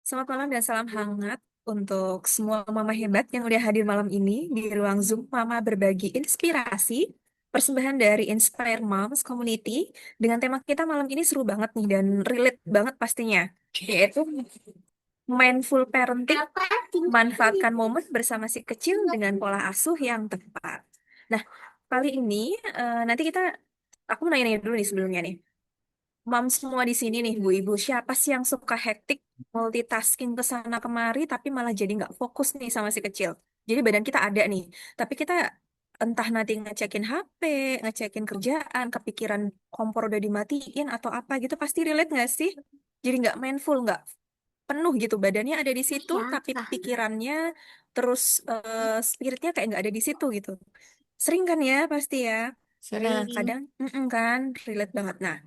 Selamat malam dan salam hangat untuk semua mama hebat yang udah hadir malam ini di ruang Zoom Mama Berbagi Inspirasi, persembahan dari Inspire Moms Community. Dengan tema kita malam ini seru banget nih dan relate banget pastinya, yaitu mindful parenting, manfaatkan momen bersama si kecil dengan pola asuh yang tepat. Nah, kali ini nanti aku mau nanya-nanya dulu nih sebelumnya nih. Mam semua di sini nih, Bu Ibu, siapa sih yang suka hektik, multitasking ke sana kemari, tapi malah jadi nggak fokus nih sama si kecil. Jadi badan kita ada nih, tapi kita entah nanti ngecekin HP, ngecekin kerjaan, kepikiran kompor udah dimatiin atau apa gitu, pasti relate nggak sih? Jadi nggak mindful, nggak penuh gitu, badannya ada di situ, tapi pikirannya terus spiritnya kayak nggak ada di situ gitu. Sering kan ya, pasti ya. Nah, Sering. kadang kan relate banget. Nah,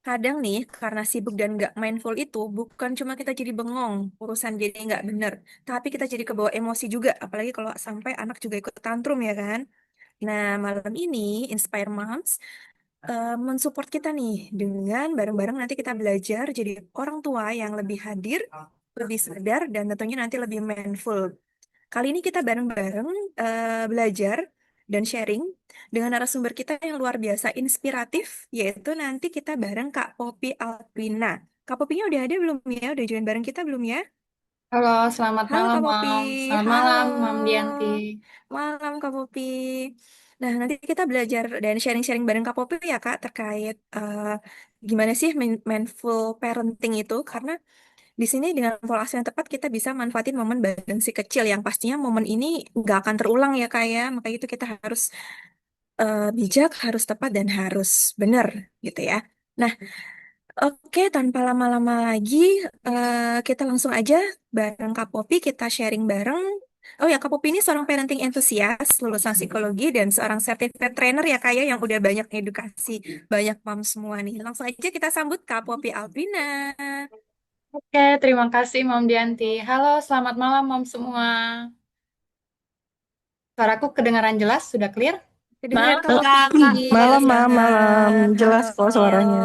kadang nih karena sibuk dan nggak mindful itu bukan cuma kita jadi bengong, urusan jadi nggak bener, tapi kita jadi kebawa emosi juga. Apalagi kalau sampai anak juga ikut tantrum ya kan. Nah, malam ini Inspire Moms mensupport kita nih dengan bareng-bareng nanti kita belajar jadi orang tua yang lebih hadir, lebih sadar, dan tentunya nanti lebih mindful. Kali ini kita bareng-bareng belajar dan sharing dengan narasumber kita yang luar biasa inspiratif, yaitu nanti kita bareng Kak Popi Alpina. Kak Popinya udah ada belum ya? Udah join bareng kita belum ya? Halo, selamat Halo malam, Kak Popi, Mam. Selamat halo. malam, Mam Dianti. Malam Kak Popi. Nah, nanti kita belajar dan sharing-sharing bareng Kak Popi ya Kak terkait gimana sih mindful parenting itu, karena di sini dengan pola asuh yang tepat kita bisa manfaatin momen bareng si kecil yang pastinya momen ini nggak akan terulang ya Kak ya. Makanya itu kita harus bijak, harus tepat dan harus benar gitu ya. Nah, oke, tanpa lama-lama lagi kita langsung aja bareng Kak Popi kita sharing bareng. Oh ya, Kak Popi ini seorang parenting enthusiast, lulusan psikologi dan seorang certified trainer ya Kak ya yang udah banyak edukasi banyak mom semua nih. Langsung aja kita sambut Kak Popi Alvina. Oke, terima kasih, Mam Dianti. Halo, selamat malam, Mam semua. Suaraku kedengaran jelas? Sudah clear? Kedengeran Kak Malam, Popi, Kakak. jelas Malam, malam. banget. Jelas Halo. kok suaranya.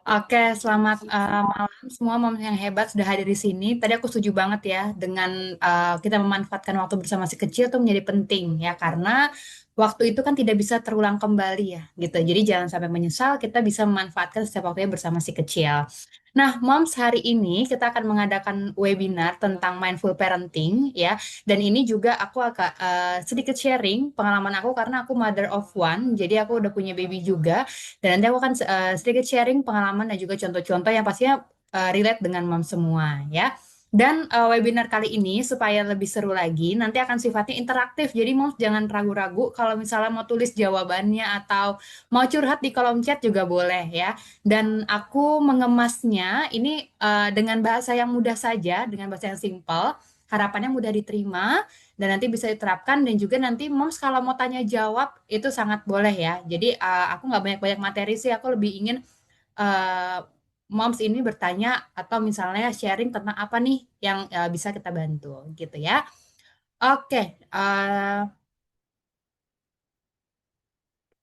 Oke, selamat malam semua mom yang hebat sudah hadir di sini. Tadi aku setuju banget ya dengan kita memanfaatkan waktu bersama si kecil itu menjadi penting ya karena waktu itu kan tidak bisa terulang kembali ya gitu. Jadi jangan sampai menyesal, kita bisa memanfaatkan setiap waktunya bersama si kecil. Nah, Moms, hari ini kita akan mengadakan webinar tentang mindful parenting ya. Dan ini juga aku agak sedikit sharing pengalaman aku karena aku mother of one. Jadi aku udah punya baby juga. Dan nanti aku akan sedikit sharing pengalaman dan juga contoh-contoh yang pastinya relate dengan mom semua ya. Dan webinar kali ini supaya lebih seru lagi, nanti akan sifatnya interaktif. Jadi moms jangan ragu-ragu kalau misalnya mau tulis jawabannya atau mau curhat di kolom chat juga boleh ya. Dan aku mengemasnya ini dengan bahasa yang mudah saja, dengan bahasa yang simple. Harapannya mudah diterima dan nanti bisa diterapkan dan juga nanti moms kalau mau tanya jawab itu sangat boleh ya. Jadi aku nggak banyak-banyak materi sih, aku lebih ingin eh, moms ini bertanya atau misalnya sharing tentang apa nih yang bisa kita bantu gitu ya. Oke,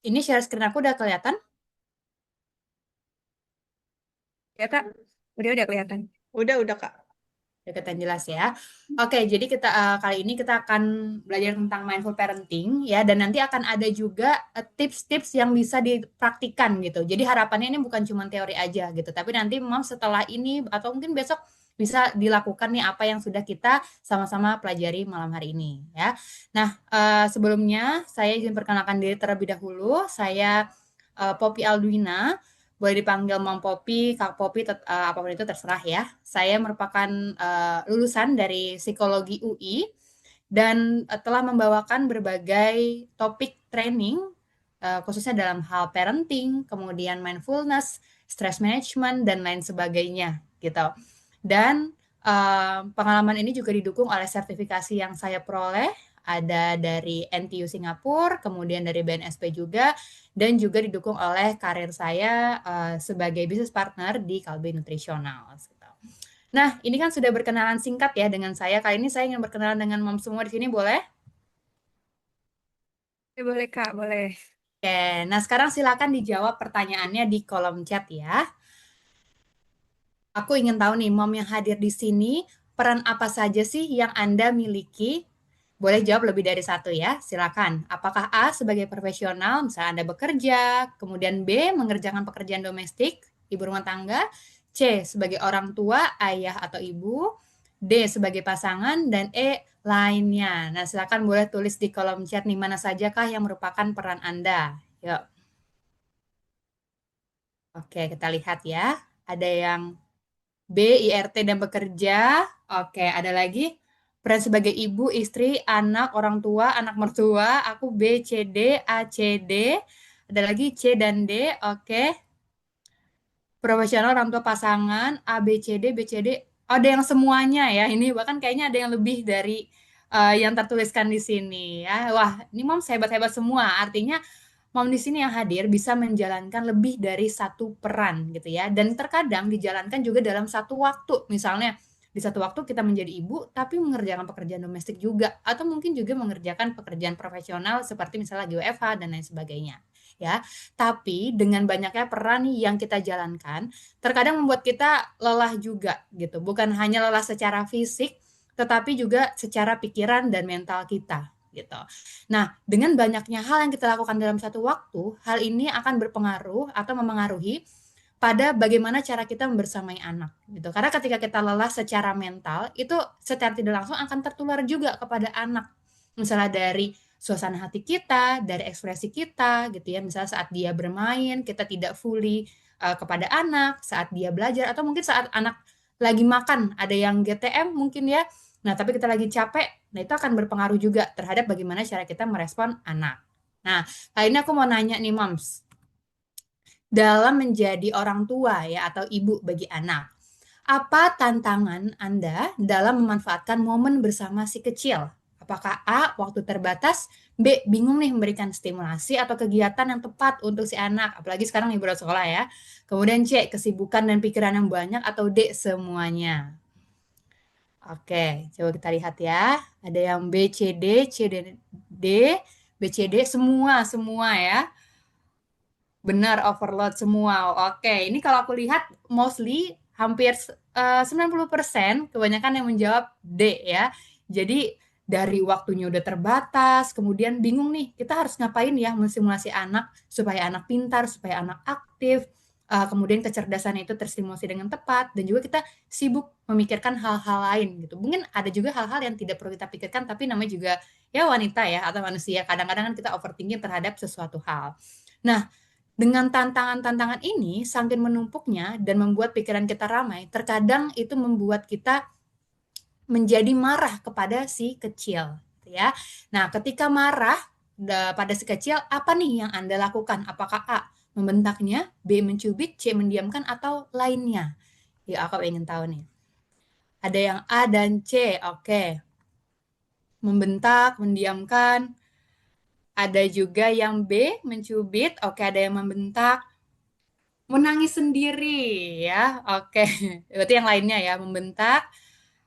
ini share screen aku udah kelihatan? Ya Kak, udah kelihatan. Udah Kak. Deketan jelas ya. Oke, jadi kita kali ini kita akan belajar tentang mindful parenting ya, dan nanti akan ada juga tips-tips yang bisa dipraktikan gitu. Jadi harapannya ini bukan cuma teori aja gitu, tapi nanti mom setelah ini atau mungkin besok bisa dilakukan nih apa yang sudah kita sama-sama pelajari malam hari ini ya. Nah, sebelumnya saya izin perkenalkan diri terlebih dahulu. Saya Poppy Aldwina, boleh dipanggil Mam Popi, Kak Popi, apapun itu terserah ya. Saya merupakan lulusan dari Psikologi UI dan telah membawakan berbagai topik training khususnya dalam hal parenting, kemudian mindfulness, stress management dan lain sebagainya gitu. Dan pengalaman ini juga didukung oleh sertifikasi yang saya peroleh, ada dari NTU Singapura, kemudian dari BNSP juga, dan juga didukung oleh karir saya sebagai business partner di Kalbe Nutrisional. Gitu. Nah, ini kan sudah berkenalan singkat ya dengan saya. Kali ini saya ingin berkenalan dengan mom semua di sini, boleh? Ya, boleh Kak, boleh. Oke, nah sekarang silakan dijawab pertanyaannya di kolom chat ya. Aku ingin tahu nih, mom yang hadir di sini, peran apa saja sih yang Anda miliki? Boleh jawab lebih dari satu ya, silakan. Apakah A sebagai profesional, misalnya Anda bekerja, kemudian B mengerjakan pekerjaan domestik, ibu rumah tangga, C sebagai orang tua, ayah atau ibu, D sebagai pasangan, dan E lainnya. Nah, silakan boleh tulis di kolom chat nih mana sajakah yang merupakan peran Anda. Yuk, oke kita lihat ya. Ada yang B, IRT dan bekerja. Oke, ada lagi. Peran sebagai ibu, istri, anak, orang tua, anak mertua. Aku B, C, D, A, C, D. Ada lagi C dan D. Oke. Profesional, orang tua, pasangan, A, B, C, D, B, C, D. Oh, ada yang semuanya ya. Ini bahkan kayaknya ada yang lebih dari yang tertuliskan di sini ya. Wah, ini mom hebat-hebat semua. Artinya mom di sini yang hadir bisa menjalankan lebih dari satu peran gitu ya. Dan terkadang dijalankan juga dalam satu waktu. Misalnya di satu waktu kita menjadi ibu tapi mengerjakan pekerjaan domestik juga atau mungkin juga mengerjakan pekerjaan profesional seperti misalnya lagi WFH dan lain sebagainya. Ya, tapi dengan banyaknya peran nih yang kita jalankan, terkadang membuat kita lelah juga gitu. Bukan hanya lelah secara fisik, tetapi juga secara pikiran dan mental kita gitu. Nah, dengan banyaknya hal yang kita lakukan dalam satu waktu, hal ini akan berpengaruh atau memengaruhi pada bagaimana cara kita membersamai anak gitu. Karena ketika kita lelah secara mental, itu secara tidak langsung akan tertular juga kepada anak. Misalnya dari suasana hati kita, dari ekspresi kita gitu ya. Misalnya saat dia bermain, kita tidak fully kepada anak, saat dia belajar atau mungkin saat anak lagi makan, ada yang GTM mungkin ya. Nah, tapi kita lagi capek, nah itu akan berpengaruh juga terhadap bagaimana cara kita merespon anak. Nah, kali ini aku mau nanya nih, Moms. Dalam menjadi orang tua ya atau ibu bagi anak, apa tantangan Anda dalam memanfaatkan momen bersama si kecil? Apakah A, waktu terbatas, B, bingung nih memberikan stimulasi atau kegiatan yang tepat untuk si anak, apalagi sekarang liburan sekolah ya. Kemudian C, kesibukan dan pikiran yang banyak, atau D, semuanya. Oke, coba kita lihat ya. Ada yang B, C, D, C, D, D, B, C, D, semua ya. Benar, overload semua. Oke, ini kalau aku lihat mostly hampir 90% kebanyakan yang menjawab D ya. Jadi dari waktunya udah terbatas, kemudian bingung nih, kita harus ngapain ya mensimulasi anak supaya anak pintar, supaya anak aktif, kemudian kecerdasan itu terstimulasi dengan tepat, dan juga kita sibuk memikirkan hal-hal lain gitu. Mungkin ada juga hal-hal yang tidak perlu kita pikirkan, tapi namanya juga ya wanita ya atau manusia. Kadang-kadang kan kita overthinking terhadap sesuatu hal. Nah, dengan tantangan-tantangan ini semakin menumpuknya dan membuat pikiran kita ramai, terkadang itu membuat kita menjadi marah kepada si kecil, gitu ya. Nah, ketika marah pada si kecil, apa nih yang Anda lakukan? Apakah A, membentaknya, B, mencubit, C, mendiamkan, atau lainnya? Ya, aku ingin tahu nih. Ada yang A dan C, oke. Membentak, mendiamkan. Ada juga yang B, mencubit, oke, ada yang membentak. Menangis sendiri ya. Oke, berarti yang lainnya ya membentak.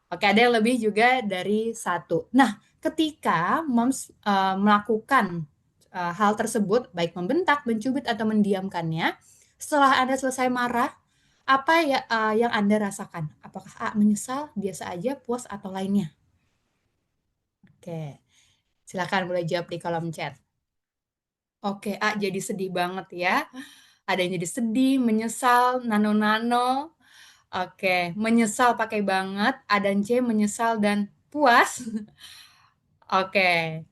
Oke, ada yang lebih juga dari satu. Nah, ketika moms melakukan hal tersebut, baik membentak, mencubit atau mendiamkannya, setelah Anda selesai marah, apa ya yang Anda rasakan? Apakah A, menyesal, biasa aja, puas atau lainnya? Oke, silakan boleh jawab di kolom chat. Oke, A jadi sedih banget ya. Ada yang jadi sedih, menyesal, nano-nano. Oke, menyesal pakai banget. A dan C menyesal dan puas. Oke,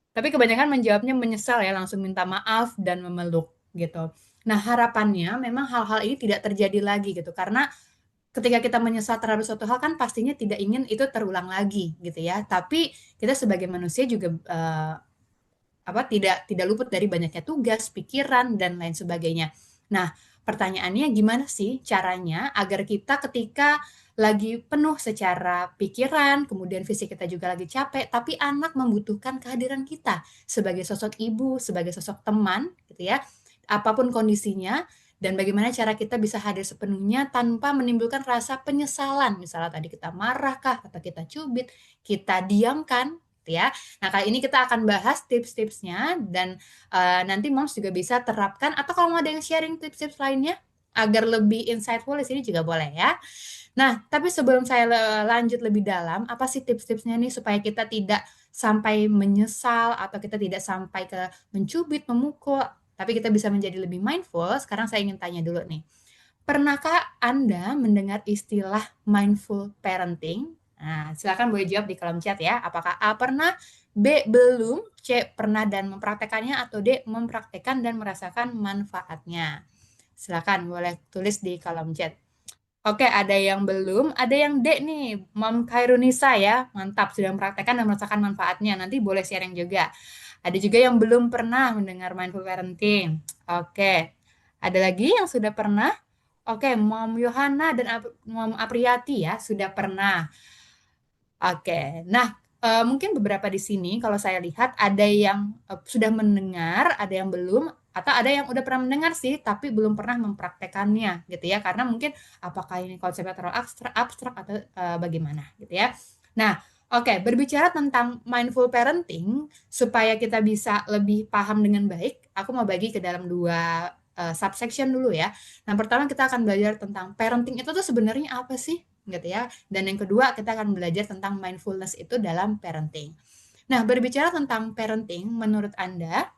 tapi kebanyakan menjawabnya menyesal ya, langsung minta maaf dan memeluk gitu. Nah, harapannya memang hal-hal ini tidak terjadi lagi gitu. Karena ketika kita menyesal terhadap suatu hal kan pastinya tidak ingin itu terulang lagi gitu ya. Tapi kita sebagai manusia juga apa tidak luput dari banyaknya tugas, pikiran dan lain sebagainya. Nah, pertanyaannya gimana sih caranya agar kita ketika lagi penuh secara pikiran, kemudian fisik kita juga lagi capek, tapi anak membutuhkan kehadiran kita sebagai sosok ibu, sebagai sosok teman, gitu ya. Apapun kondisinya, dan bagaimana cara kita bisa hadir sepenuhnya tanpa menimbulkan rasa penyesalan. Misalnya tadi kita marah kah, atau kita cubit, kita diamkan, gitu ya. Nah, kali ini kita akan bahas tips-tipsnya dan nanti Moms juga bisa terapkan atau kalau mau ada yang sharing tips-tips lainnya, agar lebih insightful di sini juga boleh ya. Nah, tapi sebelum saya lanjut lebih dalam, apa sih tips-tipsnya nih supaya kita tidak sampai menyesal atau kita tidak sampai ke mencubit, memukul, tapi kita bisa menjadi lebih mindful? Sekarang saya ingin tanya dulu nih. Pernahkah Anda mendengar istilah mindful parenting? Nah, silakan boleh jawab di kolom chat ya. Apakah A pernah, B belum, C pernah dan mempraktekannya, atau D mempraktekkan dan merasakan manfaatnya? Silakan boleh tulis di kolom chat. Oke, ada yang belum, ada yang D nih, Mom Kairunisa ya. Mantap, sudah mempraktekkan dan merasakan manfaatnya. Nanti boleh sharing juga. Ada juga yang belum pernah mendengar mindful parenting. Oke, ada lagi yang sudah pernah? Oke, Mom Yohana dan Mom Apriyati ya, sudah pernah. Oke, nah mungkin beberapa di sini kalau saya lihat ada yang sudah mendengar, ada yang belum, atau ada yang udah pernah mendengar sih, tapi belum pernah mempraktekannya gitu ya, karena mungkin apakah ini konsepnya terlalu abstrak, abstrak atau bagaimana gitu ya. Nah, oke, berbicara tentang mindful parenting, supaya kita bisa lebih paham dengan baik, aku mau bagi ke dalam dua subsection dulu ya. Nah, pertama kita akan belajar tentang parenting itu tuh sebenarnya apa sih gitu ya. Dan yang kedua, kita akan belajar tentang mindfulness itu dalam parenting. Nah, berbicara tentang parenting, menurut Anda,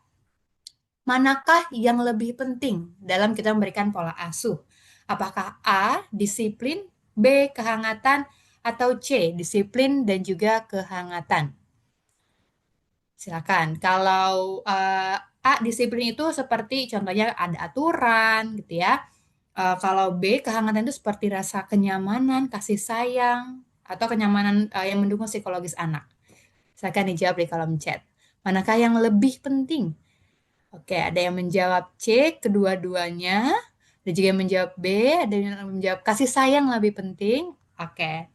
manakah yang lebih penting dalam kita memberikan pola asuh? Apakah A, disiplin, B, kehangatan, atau C, disiplin dan juga kehangatan? Silakan. Kalau A, disiplin itu seperti contohnya ada aturan gitu ya. Kalau B, kehangatan itu seperti rasa kenyamanan, kasih sayang, atau kenyamanan yang mendukung psikologis anak. Silakan dijawab di kolom chat. Manakah yang lebih penting? Oke, ada yang menjawab C, kedua-duanya. Ada juga yang menjawab B, ada yang menjawab kasih sayang lebih penting. Oke.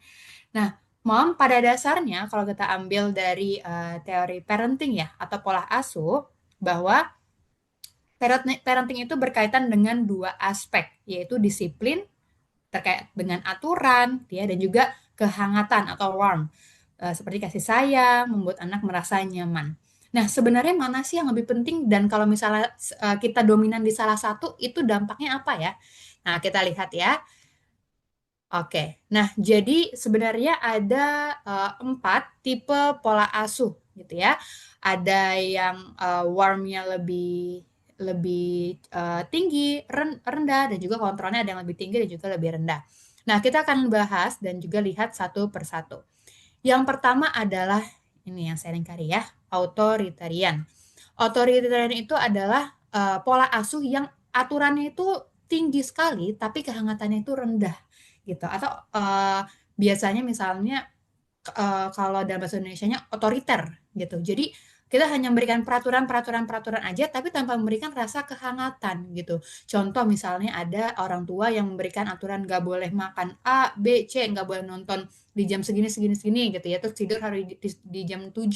Nah, Mom, pada dasarnya kalau kita ambil dari teori parenting ya, atau pola asuh, bahwa parenting itu berkaitan dengan dua aspek, yaitu disiplin terkait dengan aturan, ya, dan juga kehangatan atau warmth, seperti kasih sayang, membuat anak merasa nyaman. Nah, sebenarnya mana sih yang lebih penting dan kalau misalnya kita dominan di salah satu, itu dampaknya apa ya? Nah, kita lihat ya. Oke, nah jadi sebenarnya ada empat tipe pola asuh gitu ya. Ada yang warmnya lebih lebih tinggi, rendah, dan juga kontrolnya ada yang lebih tinggi dan juga lebih rendah. Nah, kita akan bahas dan juga lihat satu persatu. Yang pertama adalah ini yang saya lingkari ya, authoritarian. Authoritarian itu adalah pola asuh yang aturannya itu tinggi sekali, tapi kehangatannya itu rendah gitu. Atau biasanya misalnya kalau dalam bahasa Indonesianya otoriter gitu. Jadi kita hanya memberikan peraturan aja, tapi tanpa memberikan rasa kehangatan gitu. Contoh misalnya ada orang tua yang memberikan aturan nggak boleh makan A, B, C, nggak boleh nonton di jam segini, segini, segini gitu ya. Terus tidur harus di jam 7.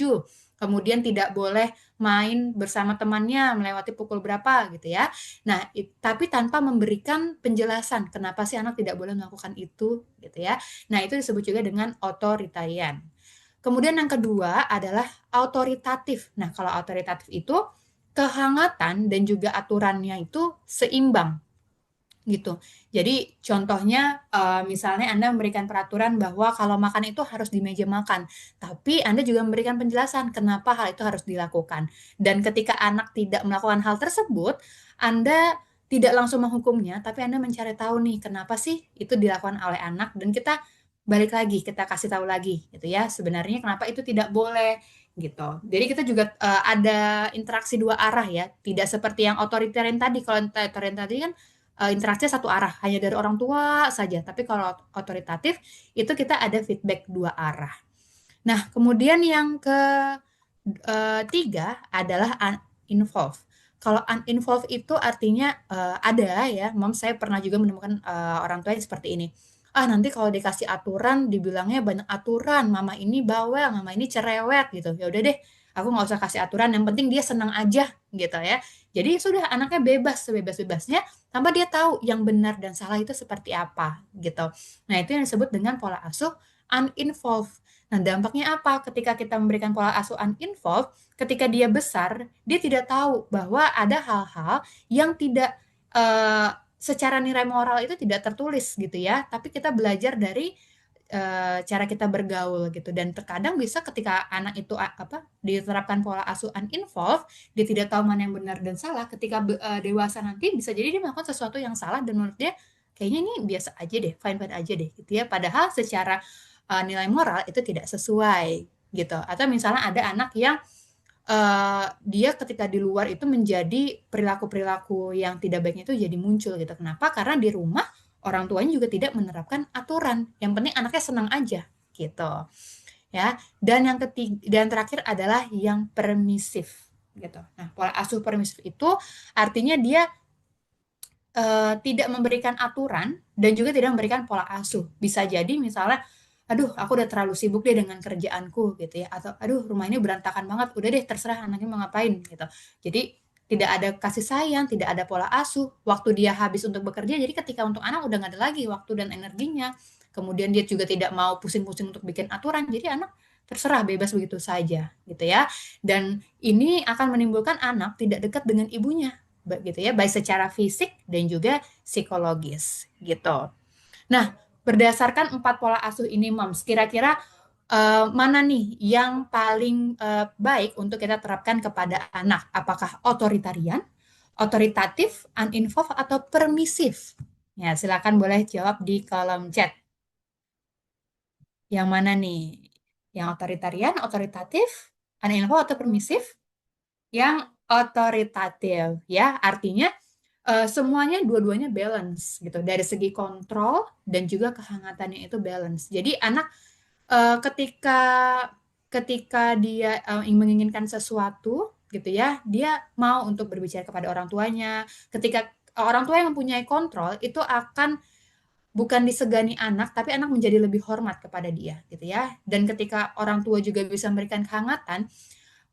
Kemudian tidak boleh main bersama temannya melewati pukul berapa gitu ya. Nah, tapi tanpa memberikan penjelasan kenapa sih anak tidak boleh melakukan itu gitu ya. Nah, itu disebut juga dengan otoritarian. Kemudian yang kedua adalah autoritatif. Nah, kalau autoritatif itu kehangatan dan juga aturannya itu seimbang gitu. Jadi contohnya misalnya Anda memberikan peraturan bahwa kalau makan itu harus di meja makan, tapi Anda juga memberikan penjelasan kenapa hal itu harus dilakukan. Dan ketika anak tidak melakukan hal tersebut, Anda tidak langsung menghukumnya, tapi Anda mencari tahu nih kenapa sih itu dilakukan oleh anak dan kita balik lagi, kita kasih tahu lagi gitu ya. Sebenarnya kenapa itu tidak boleh gitu. Jadi kita juga ada interaksi dua arah ya, tidak seperti yang otoritarian tadi. Kalau otoritarian tadi kan interaksinya satu arah, hanya dari orang tua saja. Tapi kalau otoritatif, itu kita ada feedback dua arah. Nah, kemudian yang ketiga adalah uninvolved. Kalau uninvolved itu artinya ada ya, Mom, saya pernah juga menemukan orang tua yang seperti ini. Ah, nanti kalau dikasih aturan, dibilangnya banyak aturan, mama ini bawel, mama ini cerewet gitu. Ya udah deh, aku nggak usah kasih aturan, yang penting dia senang aja gitu ya. Jadi sudah anaknya bebas, sebebas-bebasnya, tanpa dia tahu yang benar dan salah itu seperti apa gitu. Nah, itu yang disebut dengan pola asuh uninvolved. Nah, dampaknya apa? Ketika kita memberikan pola asuh uninvolved, ketika dia besar, dia tidak tahu bahwa ada hal-hal yang tidak secara nilai moral itu tidak tertulis gitu ya, tapi kita belajar dari cara kita bergaul gitu. Dan terkadang bisa ketika anak itu apa diterapkan pola asuh uninvolved, dia tidak tahu mana yang benar dan salah. Ketika dewasa nanti bisa jadi dia melakukan sesuatu yang salah dan menurut dia kayaknya ini biasa aja deh, fine-fine aja deh gitu ya. Padahal secara nilai moral itu tidak sesuai gitu. Atau misalnya ada anak yang dia ketika di luar itu menjadi perilaku-perilaku yang tidak baiknya itu jadi muncul gitu. Kenapa? Karena di rumah orang tuanya juga tidak menerapkan aturan. Yang penting anaknya senang aja gitu. Ya. Dan yang ketiga dan terakhir adalah yang permisif gitu. Nah, pola asuh permisif itu artinya dia tidak memberikan aturan dan juga tidak memberikan pola asuh. Bisa jadi misalnya, aduh aku udah terlalu sibuk deh dengan kerjaanku gitu ya, atau aduh rumah ini berantakan banget, udah deh terserah anaknya mau ngapain gitu. Jadi tidak ada kasih sayang, tidak ada pola asuh, waktu dia habis untuk bekerja, jadi ketika untuk anak udah nggak ada lagi waktu dan energinya. Kemudian dia juga tidak mau pusing-pusing untuk bikin aturan, jadi anak terserah bebas begitu saja gitu ya. Dan ini akan menimbulkan anak tidak dekat dengan ibunya gitu ya, baik secara fisik dan juga psikologis gitu. Nah, berdasarkan 4 pola asuh ini, Moms, kira-kira mana nih yang paling baik untuk kita terapkan kepada anak? Apakah otoritarian, otoritatif, uninvolved, atau permisif? Ya, silakan boleh jawab di kolom chat. Yang mana nih? Yang otoritarian, otoritatif, uninvolved, atau permisif? Yang otoritatif, ya. Artinya semuanya dua-duanya balance gitu dari segi kontrol dan juga kehangatannya itu balance. Jadi anak ketika ketika dia menginginkan sesuatu gitu ya, dia mau untuk berbicara kepada orang tuanya. Ketika orang tua yang mempunyai kontrol itu akan bukan disegani anak, tapi anak menjadi lebih hormat kepada dia gitu ya. Dan ketika orang tua juga bisa memberikan kehangatan,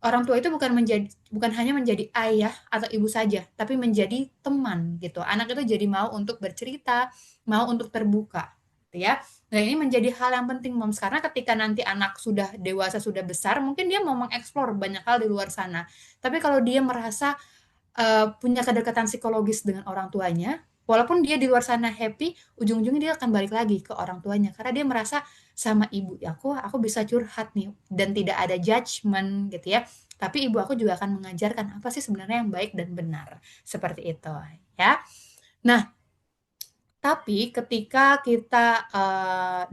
orang tua itu bukan hanya menjadi ayah atau ibu saja, tapi menjadi teman gitu. Anak itu jadi mau untuk bercerita, mau untuk terbuka, gitu ya. Nah, ini menjadi hal yang penting, Moms, karena ketika nanti anak sudah dewasa, sudah besar, mungkin dia mau mengeksplor banyak hal di luar sana. Tapi kalau dia merasa punya kedekatan psikologis dengan orang tuanya, walaupun dia di luar sana happy, ujung-ujungnya dia akan balik lagi ke orang tuanya karena dia merasa sama ibu aku bisa curhat nih dan tidak ada judgement gitu ya. Tapi ibu aku juga akan mengajarkan apa sih sebenarnya yang baik dan benar. Seperti itu ya. Nah, tapi ketika kita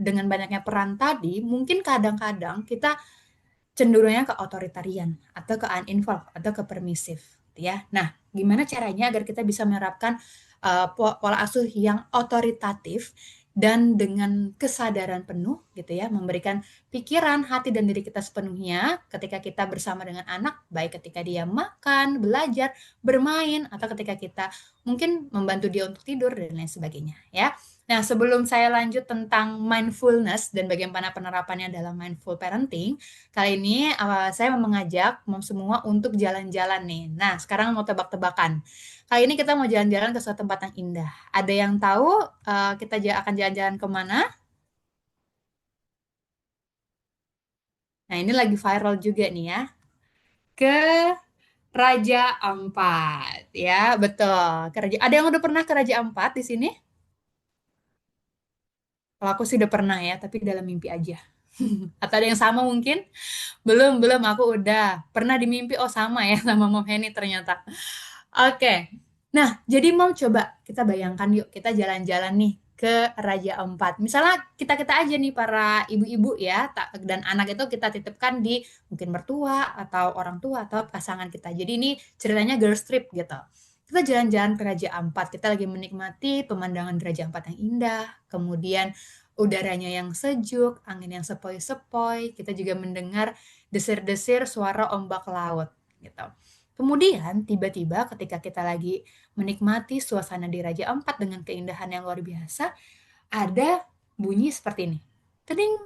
dengan banyaknya peran tadi, mungkin kadang-kadang kita cenderungnya ke otoritarian atau ke uninvolved atau ke permisif gitu ya. Nah, gimana caranya agar kita bisa menerapkan pola asuh yang otoritatif dan dengan kesadaran penuh gitu ya, memberikan pikiran, hati dan diri kita sepenuhnya ketika kita bersama dengan anak, baik ketika dia makan, belajar, bermain atau ketika kita mungkin membantu dia untuk tidur dan lain sebagainya ya. Nah, sebelum saya lanjut tentang mindfulness dan bagaimana penerapannya dalam mindful parenting, kali ini saya mau mengajak semua untuk jalan-jalan nih. Nah, sekarang mau tebak-tebakan. Kali ini kita mau jalan-jalan ke suatu tempat yang indah. Ada yang tahu kita akan jalan-jalan kemana? Nah, ini lagi viral juga nih ya. Ke Raja Ampat. Ya, betul. Ada yang udah pernah ke Raja Ampat di sini? Kalau aku sih udah pernah ya, tapi dalam mimpi aja. Atau ada yang sama mungkin? Belum, aku udah. Pernah di mimpi, oh sama ya sama Mom Henny ternyata. Oke. Nah, jadi mau coba kita bayangkan yuk, kita jalan-jalan nih ke Raja Ampat. Misalnya kita-kita aja nih para ibu-ibu ya, dan anak itu kita titipkan di mungkin mertua atau orang tua atau pasangan kita. Jadi ini ceritanya girls trip gitu. Kita jalan-jalan ke Raja Ampat, kita lagi menikmati pemandangan di Raja Ampat yang indah, kemudian udaranya yang sejuk, angin yang sepoi-sepoi, kita juga mendengar desir-desir suara ombak laut gitu. Kemudian tiba-tiba ketika kita lagi menikmati suasana di Raja Ampat dengan keindahan yang luar biasa, ada bunyi seperti ini. Teding,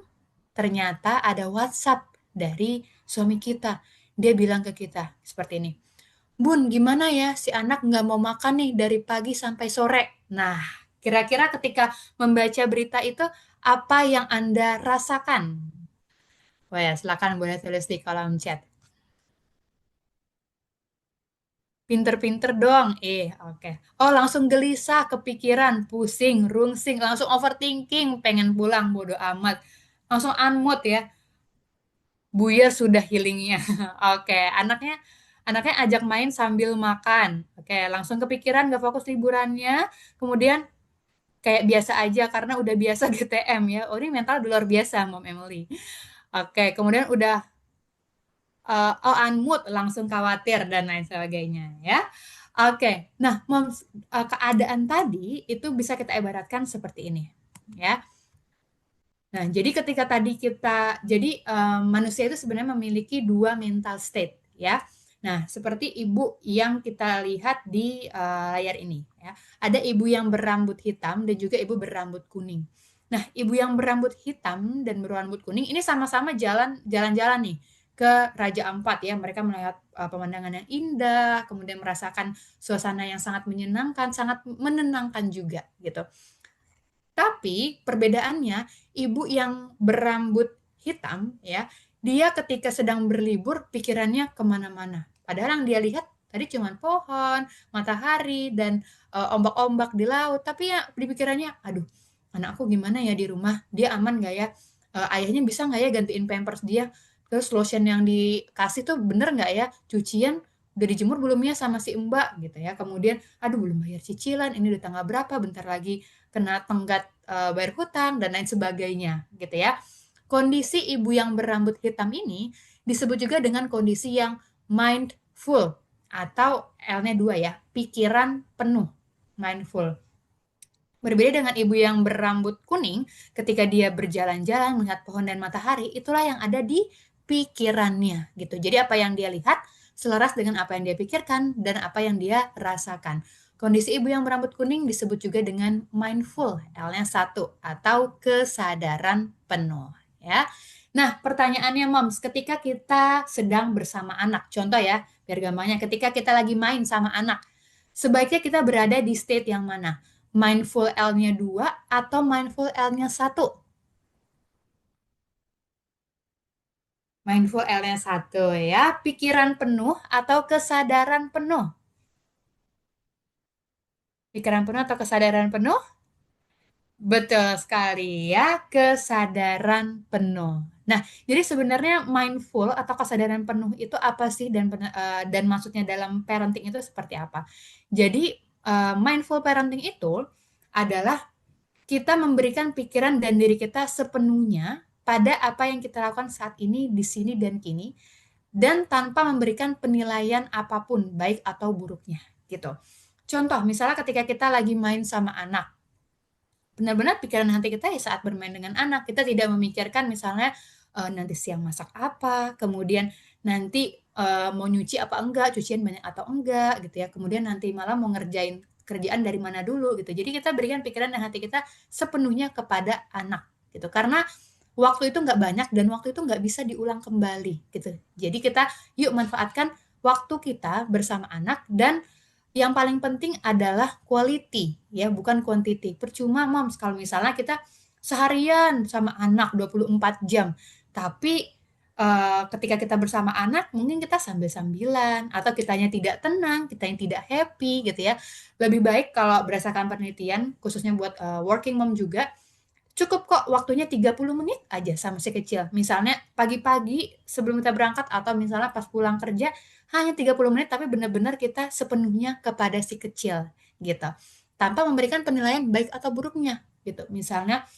ternyata ada WhatsApp dari suami kita. Dia bilang ke kita seperti ini. Bun, gimana ya si anak nggak mau makan nih dari pagi sampai sore. Nah, kira-kira ketika membaca berita itu, apa yang Anda rasakan? Wah ya, silakan boleh tulis di kolom chat. Pinter-pinter dong. Oke. Oh, langsung gelisah, kepikiran, pusing, rungsing, langsung overthinking, pengen pulang, bodo amat. Langsung unmood ya. Buya sudah healingnya. Oke, anaknya ajak main sambil makan. Oke, langsung kepikiran gak fokus liburannya. Kemudian kayak biasa aja karena udah biasa GTM ya. Oh, ini mental udah luar biasa, Mom Emily. Oke, kemudian udah oh unmood, langsung khawatir dan lain sebagainya ya. Oke, nah Moms, keadaan tadi itu bisa kita ibaratkan seperti ini ya. Nah, jadi ketika tadi manusia itu sebenarnya memiliki dua mental state ya. Nah, seperti ibu yang kita lihat di layar ini ya. Ada ibu yang berambut hitam dan juga ibu berambut kuning. Nah, ibu yang berambut hitam dan berambut kuning ini sama-sama jalan-jalan nih ke Raja Ampat ya. Mereka melihat pemandangan yang indah, kemudian merasakan suasana yang sangat menyenangkan, sangat menenangkan juga gitu. Tapi perbedaannya, ibu yang berambut hitam ya, dia ketika sedang berlibur pikirannya kemana-mana. Padahal yang dia lihat tadi cuma pohon, matahari, dan ombak-ombak di laut. Tapi ya di pikirannya, aduh, anak aku gimana ya di rumah? Dia aman nggak ya? Ayahnya bisa nggak ya gantiin pampers dia? Terus lotion yang dikasih tuh bener nggak ya? Cucian udah dijemur belum ya sama si Mbak gitu ya. Kemudian, aduh belum bayar cicilan, ini udah tanggal berapa? Bentar lagi kena tenggat bayar hutang dan lain sebagainya gitu ya. Kondisi ibu yang berambut hitam ini disebut juga dengan kondisi yang mindful atau L-nya 2 ya, pikiran penuh, mindful. Berbeda dengan ibu yang berambut kuning, ketika dia berjalan-jalan melihat pohon dan matahari, itulah yang ada di pikirannya gitu. Jadi apa yang dia lihat selaras dengan apa yang dia pikirkan dan apa yang dia rasakan. Kondisi ibu yang berambut kuning disebut juga dengan mindful, L-nya 1 atau kesadaran penuh ya. Nah, pertanyaannya Moms, ketika kita sedang bersama anak, contoh ya, biar gampangnya ketika kita lagi main sama anak, sebaiknya kita berada di state yang mana? Mindful L-nya 2 atau mindful L-nya 1? Mindful L-nya 1 ya. Pikiran penuh atau kesadaran penuh? Pikiran penuh atau kesadaran penuh? Betul sekali ya, kesadaran penuh. Nah, jadi sebenarnya mindful atau kesadaran penuh itu apa sih dan maksudnya dalam parenting itu seperti apa? Jadi mindful parenting itu adalah kita memberikan pikiran dan diri kita sepenuhnya pada apa yang kita lakukan saat ini, di sini, dan kini, dan tanpa memberikan penilaian apapun, baik atau buruknya, gitu. Contoh, misalnya ketika kita lagi main sama anak, benar-benar pikiran hati kita ya saat bermain dengan anak, kita tidak memikirkan misalnya nanti siang masak apa, kemudian nanti mau nyuci apa enggak, cucian banyak atau enggak, gitu ya. Kemudian nanti malam mau ngerjain kerjaan dari mana dulu gitu. Jadi kita berikan pikiran dan hati kita sepenuhnya kepada anak gitu. Karena waktu itu nggak banyak dan waktu itu nggak bisa diulang kembali gitu. Jadi kita yuk manfaatkan waktu kita bersama anak dan yang paling penting adalah quality ya, bukan quantity. Percuma Moms kalau misalnya kita seharian sama anak 24 jam, tapi ketika kita bersama anak mungkin kita sambil-sambilan atau kitanya tidak tenang, kita yang tidak happy gitu ya. Lebih baik kalau berdasarkan penelitian khususnya buat working mom juga cukup kok waktunya 30 menit aja sama si kecil. Misalnya pagi-pagi sebelum kita berangkat atau misalnya pas pulang kerja hanya 30 menit tapi benar-benar kita sepenuhnya kepada si kecil gitu. Tanpa memberikan penilaian baik atau buruknya gitu. Misalnya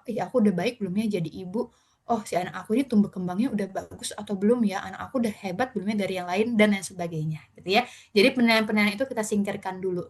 aku udah baik belum ya jadi ibu? Oh, si anak aku ini tumbuh kembangnya udah bagus atau belum ya? Anak aku udah hebat belum ya dari yang lain dan lain sebagainya gitu ya. Jadi penilaian-penilaian itu kita singkirkan dulu.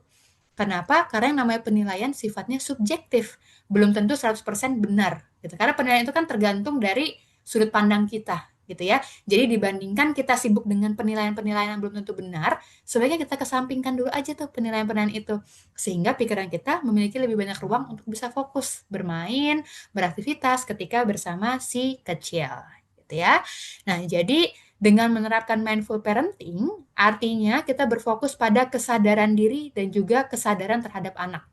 Kenapa? Karena yang namanya penilaian sifatnya subjektif, belum tentu 100% benar gitu. Karena penilaian itu kan tergantung dari sudut pandang kita gitu ya. Jadi dibandingkan kita sibuk dengan penilaian-penilaian yang belum tentu benar, sebaiknya kita kesampingkan dulu aja tuh penilaian-penilaian itu sehingga pikiran kita memiliki lebih banyak ruang untuk bisa fokus bermain, beraktivitas ketika bersama si kecil gitu ya. Nah, jadi dengan menerapkan mindful parenting, artinya kita berfokus pada kesadaran diri dan juga kesadaran terhadap anak.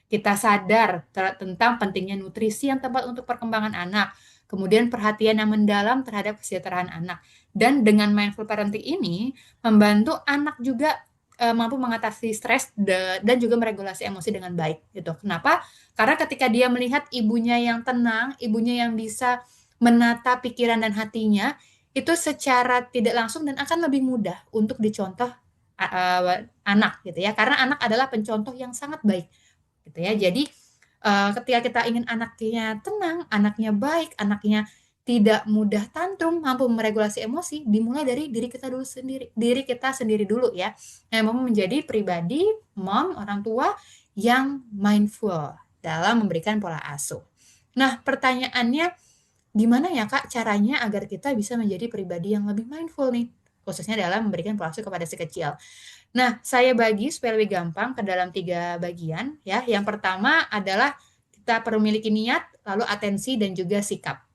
Kita sadar tentang pentingnya nutrisi yang tepat untuk perkembangan anak, kemudian perhatian yang mendalam terhadap kesejahteraan anak. Dan dengan mindful parenting ini, membantu anak juga mampu mengatasi stres dan juga meregulasi emosi dengan baik gitu. Kenapa? Karena ketika dia melihat ibunya yang tenang, ibunya yang bisa menata pikiran dan hatinya, itu secara tidak langsung dan akan lebih mudah untuk dicontoh anak gitu ya. Karena anak adalah pencontoh yang sangat baik gitu ya. Jadi ketika kita ingin anaknya tenang, anaknya baik, anaknya tidak mudah tantrum, mampu meregulasi emosi, dimulai dari diri kita dulu sendiri, diri kita sendiri dulu ya. Yang mau menjadi pribadi, mom, orang tua yang mindful dalam memberikan pola asuh. Nah, pertanyaannya, gimana ya Kak caranya agar kita bisa menjadi pribadi yang lebih mindful nih? Khususnya dalam memberikan pola asuh kepada si kecil. Nah, saya bagi supaya lebih gampang ke dalam 3 bagian ya. Yang pertama adalah kita perlu memiliki niat, lalu atensi dan juga sikap.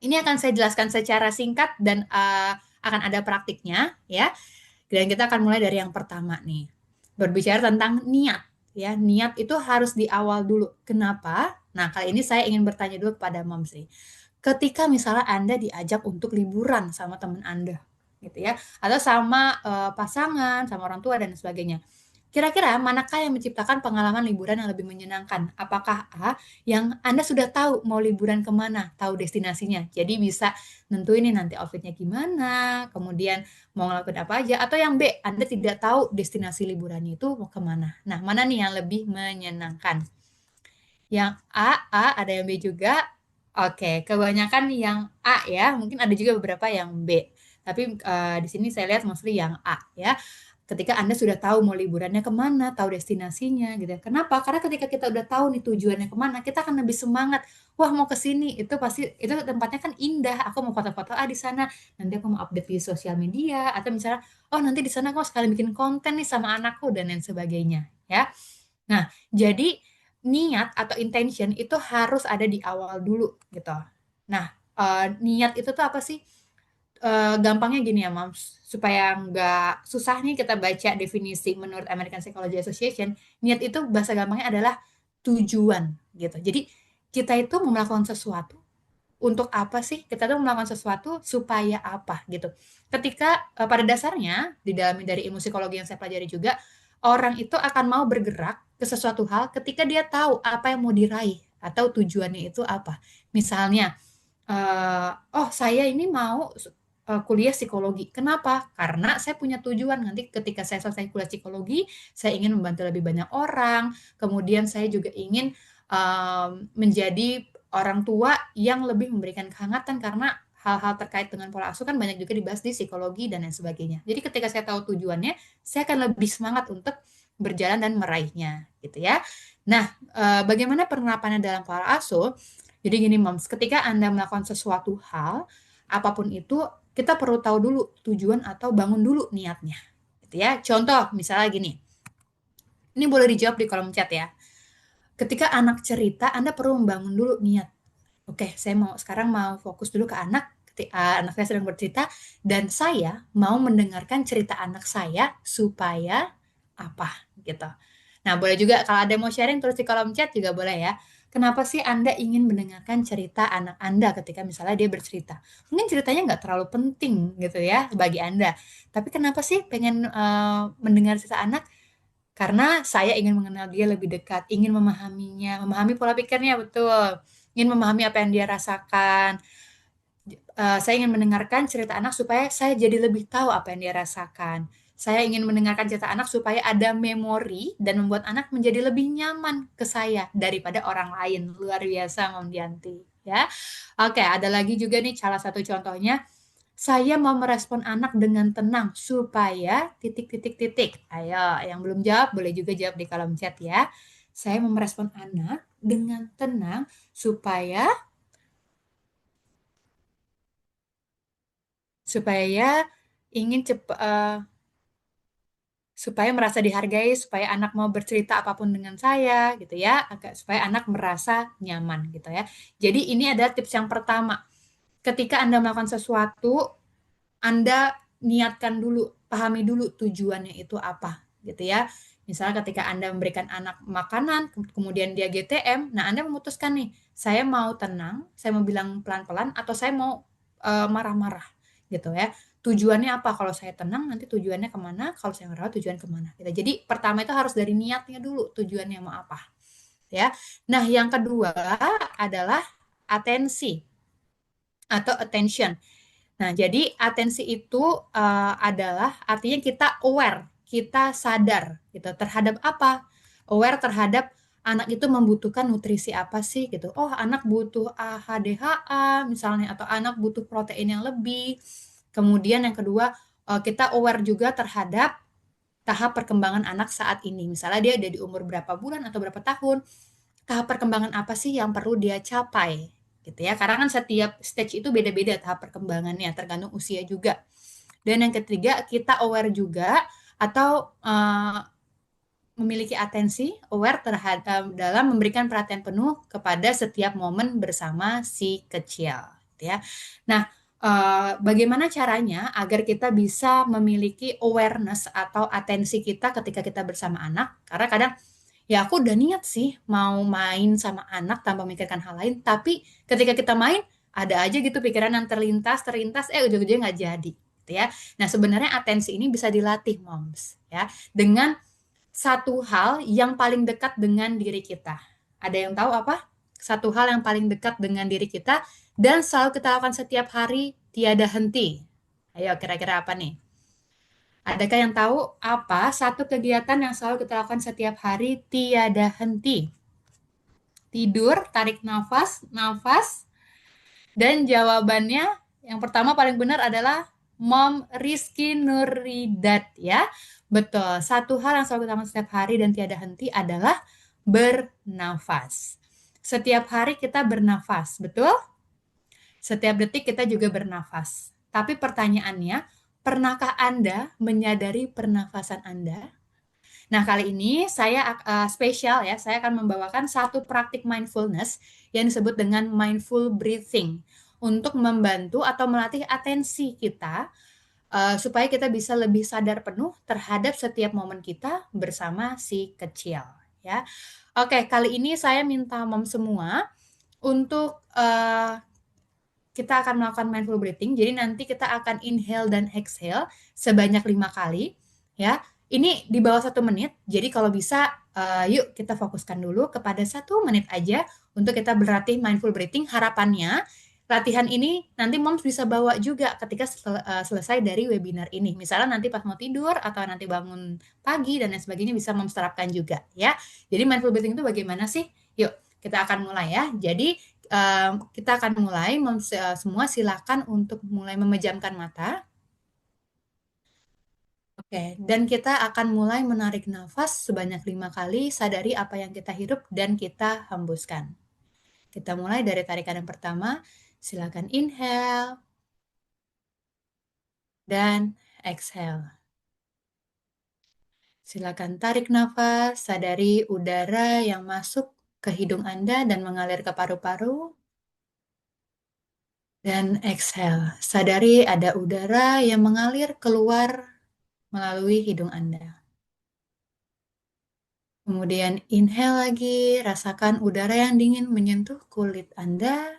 Ini akan saya jelaskan secara singkat dan akan ada praktiknya ya. Dan kita akan mulai dari yang pertama nih. Berbicara tentang niat ya. Niat itu harus di awal dulu. Kenapa? Nah, kali ini saya ingin bertanya dulu kepada Mom Sri. Ketika misalnya Anda diajak untuk liburan sama teman Anda gitu ya, atau sama pasangan, sama orang tua dan sebagainya. Kira-kira manakah yang menciptakan pengalaman liburan yang lebih menyenangkan? Apakah A, yang Anda sudah tahu mau liburan kemana, tahu destinasinya, jadi bisa nentuin nih nanti outfitnya gimana, kemudian mau ngelakuin apa aja, atau yang B, Anda tidak tahu destinasi liburannya itu mau kemana. Nah, mana nih yang lebih menyenangkan? Yang A, ada yang B juga. Oke, kebanyakan yang A ya, mungkin ada juga beberapa yang B. Tapi di sini saya lihat mostly yang A ya. Ketika Anda sudah tahu mau liburannya kemana, tahu destinasinya gitu ya. Kenapa? Karena ketika kita udah tahu nih tujuannya kemana, kita akan lebih semangat. Wah, mau ke sini, itu pasti itu tempatnya kan indah. Aku mau foto-foto di sana. Nanti aku mau update di sosial media atau misalnya, oh nanti di sana aku sekalian bikin konten nih sama anakku dan lain sebagainya ya. Nah, jadi niat atau intention itu harus ada di awal dulu gitu. Nah, niat itu tuh apa sih? Gampangnya gini ya, Mams, supaya nggak susah nih kita baca definisi menurut American Psychology Association, niat itu bahasa gampangnya adalah tujuan gitu. Jadi kita itu mau melakukan sesuatu untuk apa sih? Kita tuh melakukan sesuatu supaya apa gitu. Ketika pada dasarnya di dalam dari ilmu psikologi yang saya pelajari juga, orang itu akan mau bergerak ke sesuatu hal ketika dia tahu apa yang mau diraih atau tujuannya itu apa. Misalnya, oh saya ini mau kuliah psikologi. Kenapa? Karena saya punya tujuan nanti ketika saya selesai kuliah psikologi, saya ingin membantu lebih banyak orang. Kemudian saya juga ingin menjadi orang tua yang lebih memberikan kehangatan karena hal-hal terkait dengan pola asuh kan banyak juga dibahas di psikologi dan lain sebagainya. Jadi ketika saya tahu tujuannya, saya akan lebih semangat untuk berjalan dan meraihnya, gitu ya. Nah, bagaimana penerapannya dalam pola asuh? Jadi gini, Moms, ketika Anda melakukan sesuatu hal, apapun itu, kita perlu tahu dulu tujuan atau bangun dulu niatnya, gitu ya. Contoh, misalnya gini, ini boleh dijawab di kolom chat ya. Ketika anak cerita, Anda perlu membangun dulu niat. Oke, saya mau sekarang mau fokus dulu ke anak. Anak saya sedang bercerita dan saya mau mendengarkan cerita anak saya supaya apa gitu. Nah, boleh juga kalau ada yang mau sharing terus di kolom chat juga boleh ya. Kenapa sih Anda ingin mendengarkan cerita anak Anda ketika misalnya dia bercerita? Mungkin ceritanya nggak terlalu penting gitu ya bagi Anda. Tapi kenapa sih pengen mendengar cerita anak? Karena saya ingin mengenal dia lebih dekat, ingin memahaminya, memahami pola pikirnya betul, ingin memahami apa yang dia rasakan. Saya ingin mendengarkan cerita anak supaya saya jadi lebih tahu apa yang dia rasakan. Saya ingin mendengarkan cerita anak supaya ada memori dan membuat anak menjadi lebih nyaman ke saya daripada orang lain. Luar biasa, Mom Dianti. Ya, oke. Ada lagi juga nih salah satu contohnya. Saya mau merespon anak dengan tenang supaya titik titik titik. Ayo, yang belum jawab boleh juga jawab di kolom chat ya. Saya mau merespon anak dengan tenang supaya supaya ingin cepat supaya merasa dihargai, supaya anak mau bercerita apapun dengan saya gitu ya, agak supaya anak merasa nyaman gitu ya. Jadi ini adalah tips yang pertama. Ketika Anda melakukan sesuatu, Anda niatkan dulu, pahami dulu tujuannya itu apa, gitu ya. Misalnya ketika Anda memberikan anak makanan, kemudian dia GTM, nah Anda memutuskan nih, saya mau tenang, saya mau bilang pelan-pelan, atau saya mau marah-marah. gitu ya. Tujuannya apa? Kalau saya tenang, nanti tujuannya kemana? Kalau saya ngerawat, tujuan kemana? Gitu. Jadi pertama itu harus dari niatnya dulu, tujuannya mau apa, ya. Nah, yang kedua adalah atensi atau attention. Nah, jadi atensi itu adalah artinya kita aware, kita sadar gitu terhadap apa? Aware terhadap anak itu membutuhkan nutrisi apa sih gitu. Oh, anak butuh HDHA misalnya atau anak butuh protein yang lebih. Kemudian yang kedua, kita aware juga terhadap tahap perkembangan anak saat ini. Misalnya dia ada di umur berapa bulan atau berapa tahun, tahap perkembangan apa sih yang perlu dia capai gitu ya, karena kan setiap stage itu beda-beda tahap perkembangannya tergantung usia juga. Dan yang ketiga, kita aware juga atau memiliki atensi aware terhadap dalam memberikan perhatian penuh kepada setiap momen bersama si kecil gitu ya. Nah, bagaimana caranya agar kita bisa memiliki awareness atau atensi kita ketika kita bersama anak, karena kadang ya aku udah niat sih mau main sama anak tanpa memikirkan hal lain, tapi ketika kita main ada aja gitu pikiran yang terlintas, ujung-ujungnya nggak jadi, gitu ya. Nah, sebenarnya atensi ini bisa dilatih, moms, ya, dengan satu hal yang paling dekat dengan diri kita. Ada yang tahu apa? Satu hal yang paling dekat dengan diri kita dan selalu kita lakukan setiap hari tiada henti. Ayo, kira-kira apa nih? Adakah yang tahu apa satu kegiatan yang selalu kita lakukan setiap hari tiada henti? Tidur, tarik nafas, nafas, dan jawabannya yang pertama paling benar adalah Mom Rizky Nuridat ya. Betul, satu hal yang selalu kita lakukan setiap hari dan tiada henti adalah bernafas. Setiap hari kita bernafas, betul? Setiap detik kita juga bernafas. Tapi pertanyaannya, pernahkah Anda menyadari pernafasan Anda? Nah, kali ini saya spesial ya, saya akan membawakan satu praktik mindfulness yang disebut dengan mindful breathing untuk membantu atau melatih atensi kita supaya kita bisa lebih sadar penuh terhadap setiap momen kita bersama si kecil ya. Oke, kali ini saya minta mom semua untuk kita akan melakukan mindful breathing. Jadi nanti kita akan inhale dan exhale sebanyak 5 kali, ya. Ini di bawah 1 menit. Jadi kalau bisa, yuk kita fokuskan dulu kepada 1 menit aja untuk kita berlatih mindful breathing. Harapannya latihan ini nanti moms bisa bawa juga ketika selesai dari webinar ini. Misalnya nanti pas mau tidur atau nanti bangun pagi dan lain sebagainya bisa moms terapkan juga, ya. Jadi mindful breathing itu bagaimana sih? Yuk kita akan mulai ya. Jadi kita akan mulai, semua silakan untuk mulai memejamkan mata. Oke, dan kita akan mulai menarik nafas sebanyak 5 kali, sadari apa yang kita hirup dan kita hembuskan. Kita mulai dari tarikan yang pertama, silakan inhale dan exhale. Silakan tarik nafas, sadari udara yang masuk ke hidung Anda dan mengalir ke paru-paru. Dan exhale, sadari ada udara yang mengalir keluar melalui hidung Anda. Kemudian inhale lagi, rasakan udara yang dingin menyentuh kulit Anda,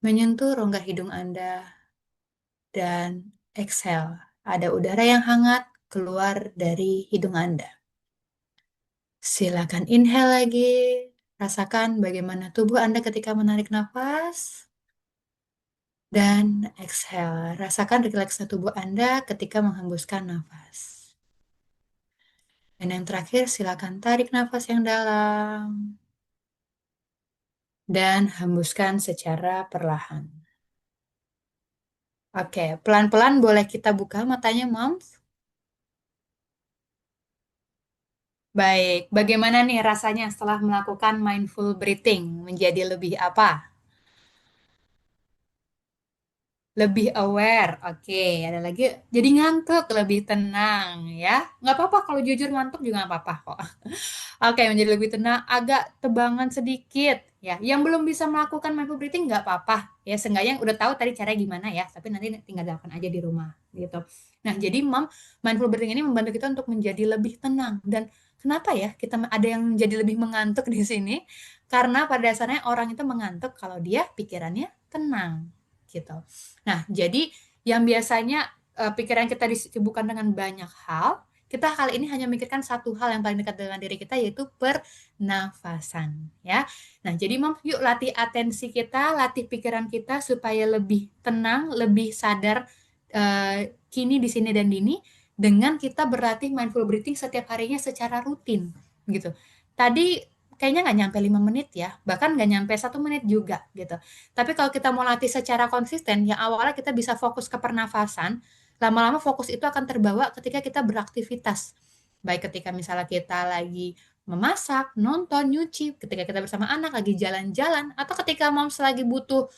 menyentuh rongga hidung Anda, dan exhale. Ada udara yang hangat keluar dari hidung Anda. Silakan inhale lagi, rasakan bagaimana tubuh Anda ketika menarik nafas, dan exhale. Rasakan rileksnya tubuh Anda ketika menghembuskan nafas. Dan yang terakhir, silakan tarik nafas yang dalam dan hembuskan secara perlahan. Oke, pelan-pelan boleh kita buka matanya, Moms? Baik, bagaimana nih rasanya setelah melakukan mindful breathing? Menjadi lebih apa? Lebih aware. Oke, ada lagi. Jadi ngantuk, lebih tenang ya. Nggak apa-apa kalau jujur ngantuk juga nggak apa-apa kok. Oke, menjadi lebih tenang, agak tebangan sedikit ya. Yang belum bisa melakukan mindful breathing nggak apa-apa ya. Seenggaknya udah tahu tadi caranya gimana ya. Tapi nanti tinggal lakukan aja di rumah gitu. Nah, jadi mindful breathing ini membantu kita untuk menjadi lebih tenang. Dan kenapa ya kita ada yang jadi lebih mengantuk di sini? Karena pada dasarnya orang itu mengantuk kalau dia pikirannya tenang gitu. Nah, jadi yang biasanya pikiran kita disibukkan dengan banyak hal, kita kali ini hanya memikirkan satu hal yang paling dekat dengan diri kita, yaitu pernafasan, ya. Nah, jadi Mom, yuk latih atensi kita, latih pikiran kita supaya lebih tenang, lebih sadar kini, di sini, dan dini, dengan kita berlatih mindful breathing setiap harinya secara rutin, gitu. Tadi kayaknya nggak nyampe 5 menit ya, bahkan nggak nyampe 1 menit juga, gitu. Tapi kalau kita mau latih secara konsisten, yang awalnya kita bisa fokus ke pernafasan, lama-lama fokus itu akan terbawa ketika kita beraktivitas. Baik ketika misalnya kita lagi memasak, nonton, nyuci, ketika kita bersama anak, lagi jalan-jalan, atau ketika moms lagi butuh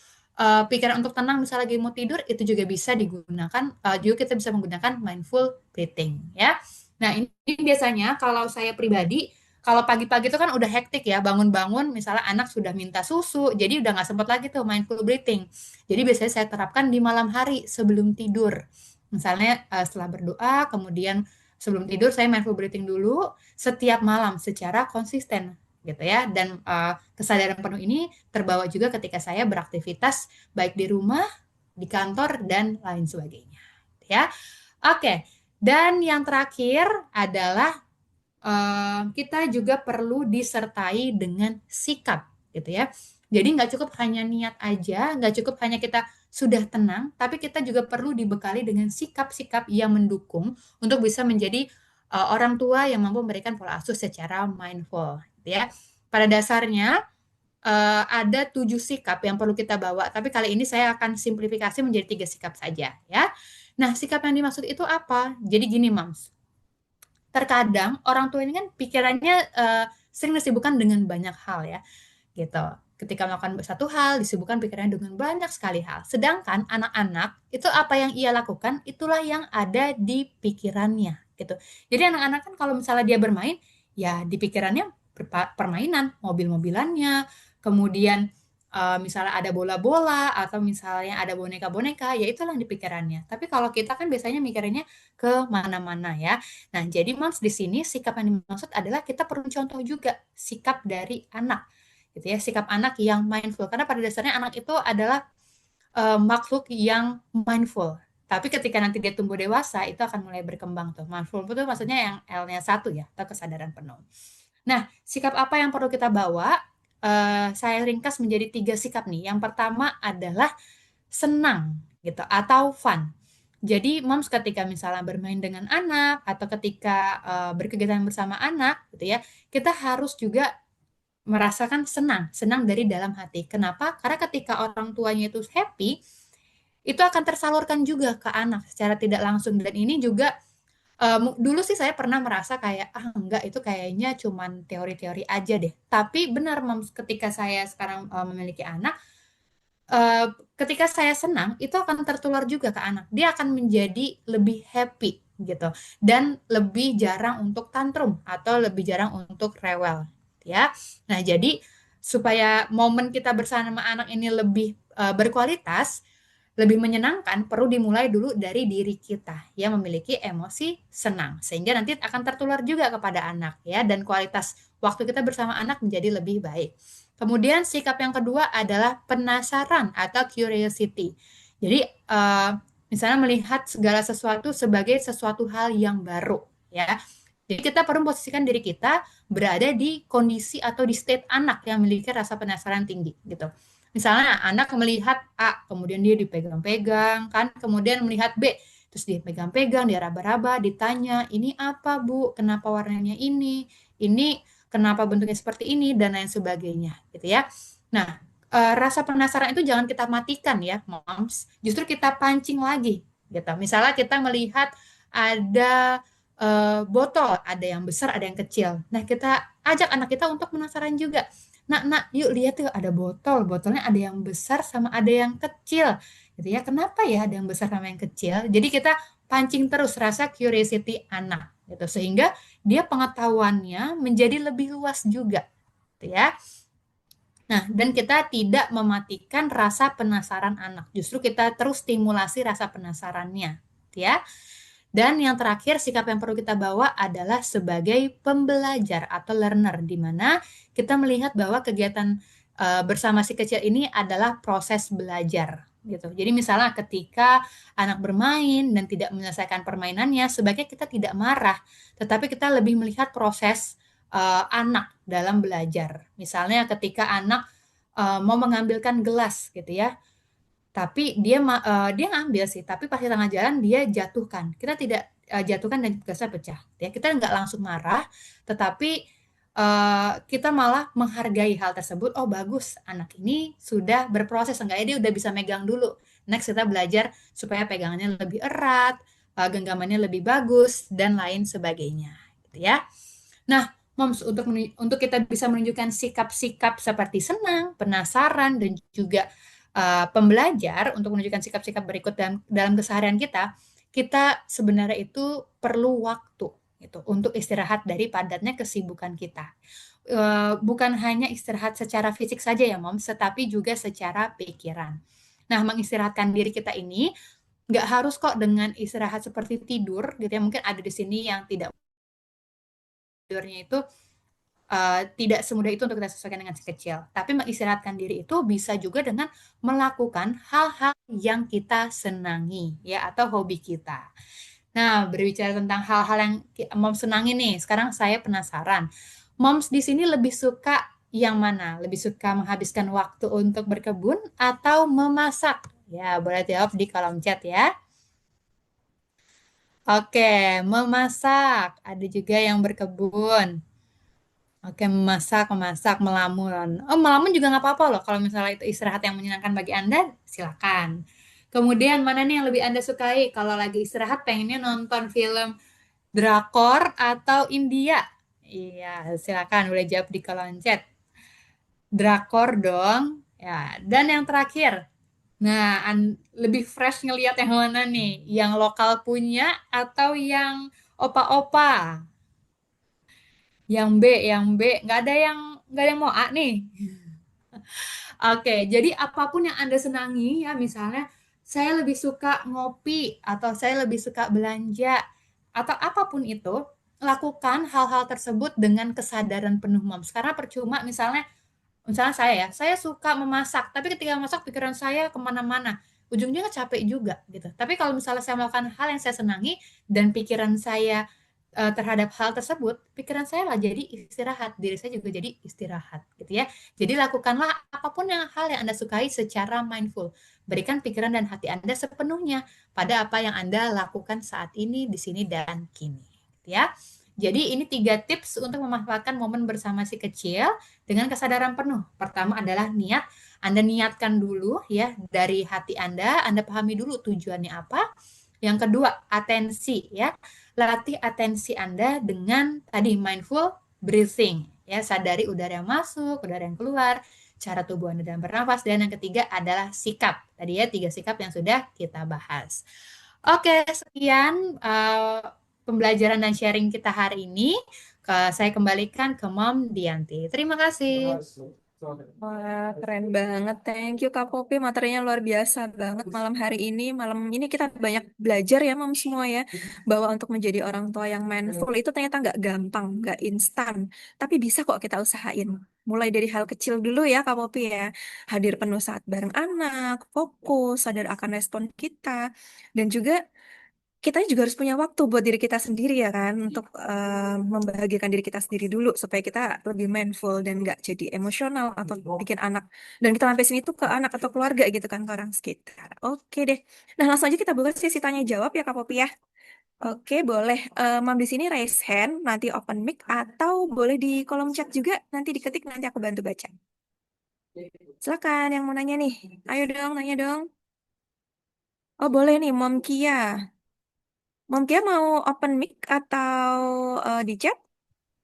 pikiran untuk tenang, misalnya lagi mau tidur, itu juga bisa digunakan, juga kita bisa menggunakan mindful breathing, ya. Nah, ini biasanya kalau saya pribadi, kalau pagi-pagi itu kan udah hektik ya, bangun-bangun, misalnya anak sudah minta susu, jadi udah nggak sempat lagi tuh mindful breathing. Jadi biasanya saya terapkan di malam hari sebelum tidur. Misalnya setelah berdoa, kemudian sebelum tidur saya mindful breathing dulu setiap malam secara konsisten gitu ya. Dan kesadaran penuh ini terbawa juga ketika saya beraktivitas baik di rumah, di kantor, dan lain sebagainya. Ya, oke. Dan yang terakhir adalah kita juga perlu disertai dengan sikap, gitu ya. Jadi nggak cukup hanya niat aja, nggak cukup hanya kita sudah tenang, tapi kita juga perlu dibekali dengan sikap-sikap yang mendukung untuk bisa menjadi orang tua yang mampu memberikan pola asuh secara mindful, gitu ya. Pada dasarnya ada 7 sikap yang perlu kita bawa, tapi kali ini saya akan simplifikasi menjadi 3 sikap saja, ya. Nah, sikap yang dimaksud itu apa? Jadi gini, Mams, terkadang orang tua ini kan pikirannya sering disibukkan dengan banyak hal ya, gitu. Ketika melakukan satu hal, disibukkan pikirannya dengan banyak sekali hal. Sedangkan anak-anak itu apa yang ia lakukan, itulah yang ada di pikirannya, gitu. Jadi anak-anak kan kalau misalnya dia bermain, ya di pikirannya permainan, mobil-mobilannya, kemudian misalnya ada bola-bola atau misalnya ada boneka-boneka, ya itulah yang di pikirannya. Tapi kalau kita kan biasanya mikirinnya ke mana-mana ya. Nah, jadi Moms di sini sikap yang dimaksud adalah kita perlu contoh juga sikap dari anak, gitu ya, sikap anak yang mindful. Karena pada dasarnya anak itu adalah makhluk yang mindful. Tapi ketika nanti dia tumbuh dewasa, itu akan mulai berkembang tuh. Mindful itu maksudnya yang L-nya 1 ya, atau kesadaran penuh. Nah, sikap apa yang perlu kita bawa? Saya ringkas menjadi 3 sikap nih. Yang pertama adalah senang gitu atau fun. Jadi moms ketika misalnya bermain dengan anak atau ketika berkegiatan bersama anak gitu ya, kita harus juga merasakan senang, senang dari dalam hati. Kenapa? Karena ketika orang tuanya itu happy, itu akan tersalurkan juga ke anak secara tidak langsung. Dan ini juga dulu sih saya pernah merasa kayak enggak, itu kayaknya cuman teori-teori aja deh. Tapi benar moms, ketika saya sekarang memiliki anak, eh, ketika saya senang, itu akan tertular juga ke anak. Dia akan menjadi lebih happy gitu dan lebih jarang untuk tantrum atau lebih jarang untuk rewel, ya. Nah, jadi supaya momen kita bersama anak ini lebih berkualitas, lebih menyenangkan, perlu dimulai dulu dari diri kita yang memiliki emosi senang, sehingga nanti akan tertular juga kepada anak ya, dan kualitas waktu kita bersama anak menjadi lebih baik. Kemudian sikap yang kedua adalah penasaran atau curiosity. Jadi misalnya melihat segala sesuatu sebagai sesuatu hal yang baru ya. Jadi kita perlu posisikan diri kita berada di kondisi atau di state anak yang memiliki rasa penasaran tinggi gitu. Misalnya anak melihat A, kemudian dia dipegang-pegang kan, kemudian melihat B, terus dia pegang-pegang, dia raba-raba, ditanya, ini apa Bu? Kenapa warnanya ini? Ini kenapa bentuknya seperti ini? Dan lain sebagainya gitu ya. Nah, rasa penasaran itu jangan kita matikan ya, moms. Justru kita pancing lagi gitu. Misalnya kita melihat ada botol, ada yang besar, ada yang kecil. Nah, kita ajak anak kita untuk penasaran juga. Nak, yuk lihat tuh ada botol, botolnya ada yang besar sama ada yang kecil. Gitu ya. Kenapa ya ada yang besar sama yang kecil? Jadi kita pancing terus rasa curiosity anak gitu, sehingga dia pengetahuannya menjadi lebih luas juga, gitu ya. Nah, dan kita tidak mematikan rasa penasaran anak. Justru kita terus stimulasi rasa penasarannya, gitu ya. Dan yang terakhir, sikap yang perlu kita bawa adalah sebagai pembelajar atau learner, di mana kita melihat bahwa kegiatan bersama si kecil ini adalah proses belajar. gitu. Jadi misalnya ketika anak bermain dan tidak menyelesaikan permainannya, sebaiknya kita tidak marah, tetapi kita lebih melihat proses anak dalam belajar. Misalnya ketika anak mau mengambilkan gelas gitu ya, tapi dia ngambil sih, tapi pas di tengah jalan dia jatuhkan. Kita tidak jatuhkan dan gelasnya pecah. Ya, kita nggak langsung marah, tetapi kita malah menghargai hal tersebut. Oh bagus, anak ini sudah berproses, enggaknya dia udah bisa megang dulu. Next kita belajar supaya pegangannya lebih erat, genggamannya lebih bagus dan lain sebagainya, gitu ya. Nah, Moms, untuk kita bisa menunjukkan sikap-sikap seperti senang, penasaran, dan juga pembelajar untuk menunjukkan sikap-sikap berikut dalam keseharian kita, kita sebenarnya itu perlu waktu gitu untuk istirahat dari padatnya kesibukan kita. Bukan hanya istirahat secara fisik saja ya, Moms, tetapi juga secara pikiran. Nah, mengistirahatkan diri kita ini nggak harus kok dengan istirahat seperti tidur gitu ya. Mungkin ada di sini yang tidak tidurnya itu tidak semudah itu untuk kita sesuaikan dengan si kecil. Tapi mengistirahatkan diri itu bisa juga dengan melakukan hal-hal yang kita senangi, ya, atau hobi kita. Nah, berbicara tentang hal-hal yang Moms senangi nih, sekarang saya penasaran. Moms di sini lebih suka yang mana? Lebih suka menghabiskan waktu untuk berkebun atau memasak? Ya, boleh jawab di kolom chat ya. Oke, memasak. Ada juga yang berkebun. Oke, memasak, memasak, melamun. Oh, melamun juga nggak apa-apa loh. Kalau misalnya itu istirahat yang menyenangkan bagi Anda, silakan. Kemudian, mana nih yang lebih Anda sukai? Kalau lagi istirahat, pengennya nonton film drakor atau India? Iya, silakan. Boleh jawab di kolom chat. Drakor dong. Ya, dan yang terakhir. Nah, lebih fresh ngelihat yang mana nih? Yang lokal punya atau yang opa-opa? Yang B, nggak ada yang mau A nih. Oke, jadi apapun yang Anda senangi ya, misalnya saya lebih suka ngopi atau saya lebih suka belanja atau apapun itu, lakukan hal-hal tersebut dengan kesadaran penuh, Moms. Karena percuma misalnya saya suka memasak, tapi ketika masak pikiran saya kemana-mana. Ujungnya capek juga gitu. Tapi kalau misalnya saya melakukan hal yang saya senangi dan pikiran saya terhadap hal tersebut, pikiran saya lah jadi istirahat, diri saya juga jadi istirahat gitu ya. Jadi lakukanlah apapun hal yang Anda sukai secara mindful. Berikan pikiran dan hati Anda sepenuhnya pada apa yang Anda lakukan saat ini, di sini, dan kini. Gitu ya. Jadi ini 3 tips untuk memanfaatkan momen bersama si kecil dengan kesadaran penuh. Pertama adalah niat. Anda niatkan dulu ya dari hati Anda pahami dulu tujuannya apa. Yang kedua, atensi ya. Latih atensi Anda dengan tadi mindful breathing ya, sadari udara yang masuk, udara yang keluar, cara tubuh Anda dalam bernafas, dan yang ketiga adalah sikap. Tadi ya 3 sikap yang sudah kita bahas. Oke, sekian pembelajaran dan sharing kita hari ini. Saya kembalikan ke Mom Dianti. Terima kasih. Wah, keren banget. Thank you, Kak Popi. Materinya luar biasa banget malam hari ini. Malam ini kita banyak belajar ya, Mam, semua ya. Bahwa untuk menjadi orang tua yang mindful itu ternyata nggak gampang, nggak instan. Tapi bisa kok kita usahain. Mulai dari hal kecil dulu ya, Kak Popi ya. Hadir penuh saat bareng anak, fokus, sadar akan respon kita. Dan juga kita juga harus punya waktu buat diri kita sendiri ya kan untuk membahagiakan diri kita sendiri dulu supaya kita lebih mindful dan nggak jadi emosional atau bikin anak dan kita sampai sini tuh ke anak atau keluarga gitu kan ke orang sekitar. Oke deh. Nah langsung aja kita buka sesi tanya jawab ya Kak Popi ya. Oke boleh. Mam di sini raise hand nanti open mic atau boleh di kolom chat juga nanti diketik nanti aku bantu baca. Silakan yang mau nanya nih. Ayo dong nanya dong. Oh boleh nih Mom Kia. Mom Kia mau open mic atau di chat?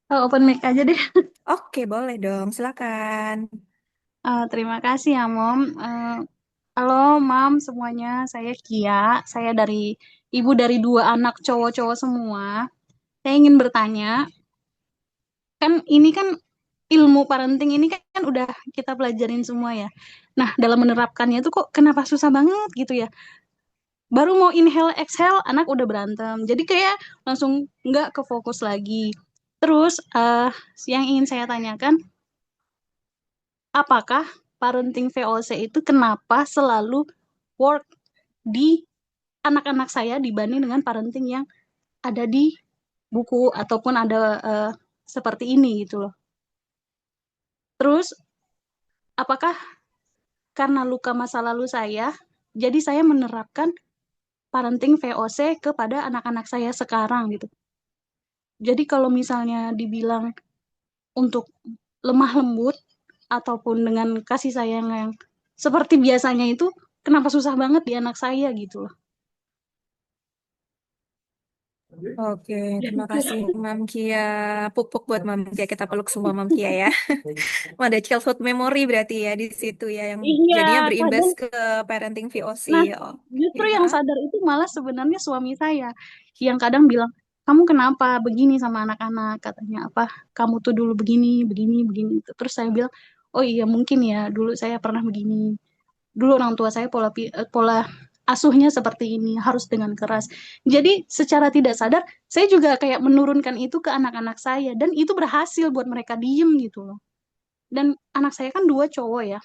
Open mic aja deh. Oke, boleh dong. Silakan. Terima kasih ya, Mom. Halo, Mam, semuanya. Saya Kia. Saya ibu dari 2 anak cowok-cowok semua. Saya ingin bertanya, kan ini kan ilmu parenting ini kan udah kita pelajarin semua ya. Nah, dalam menerapkannya tuh kok kenapa susah banget gitu ya? Baru mau inhale, exhale, anak udah berantem. Jadi kayak langsung nggak ke fokus lagi. Terus, yang ingin saya tanyakan, apakah parenting VOC itu kenapa selalu work di anak-anak saya dibanding dengan parenting yang ada di buku ataupun ada seperti ini gitu loh. Terus apakah karena luka masa lalu saya, jadi saya menerapkan parenting VOC kepada anak-anak saya sekarang gitu. Jadi kalau misalnya dibilang untuk lemah lembut ataupun dengan kasih sayang yang seperti biasanya itu, kenapa susah banget di anak saya gitu loh. Oke, terima kasih Mam Kia. Pupuk buat Mam Kia, kita peluk semua Mam Kia ya. Ada childhood memory berarti ya di situ ya, yang Iya, jadinya berimbas kadang. ke parenting VOC. Nah, Oke, justru ha? yang sadar itu malah sebenarnya suami saya yang kadang bilang, kamu kenapa begini sama anak-anak? Katanya apa? Kamu tuh dulu begini, begini, begini. Terus saya bilang, oh iya mungkin ya dulu saya pernah begini. Dulu orang tua saya pola asuhnya seperti ini, harus dengan keras. Jadi secara tidak sadar, saya juga kayak menurunkan itu ke anak-anak saya dan itu berhasil buat mereka diem gitu loh. Dan anak saya kan dua cowok ya,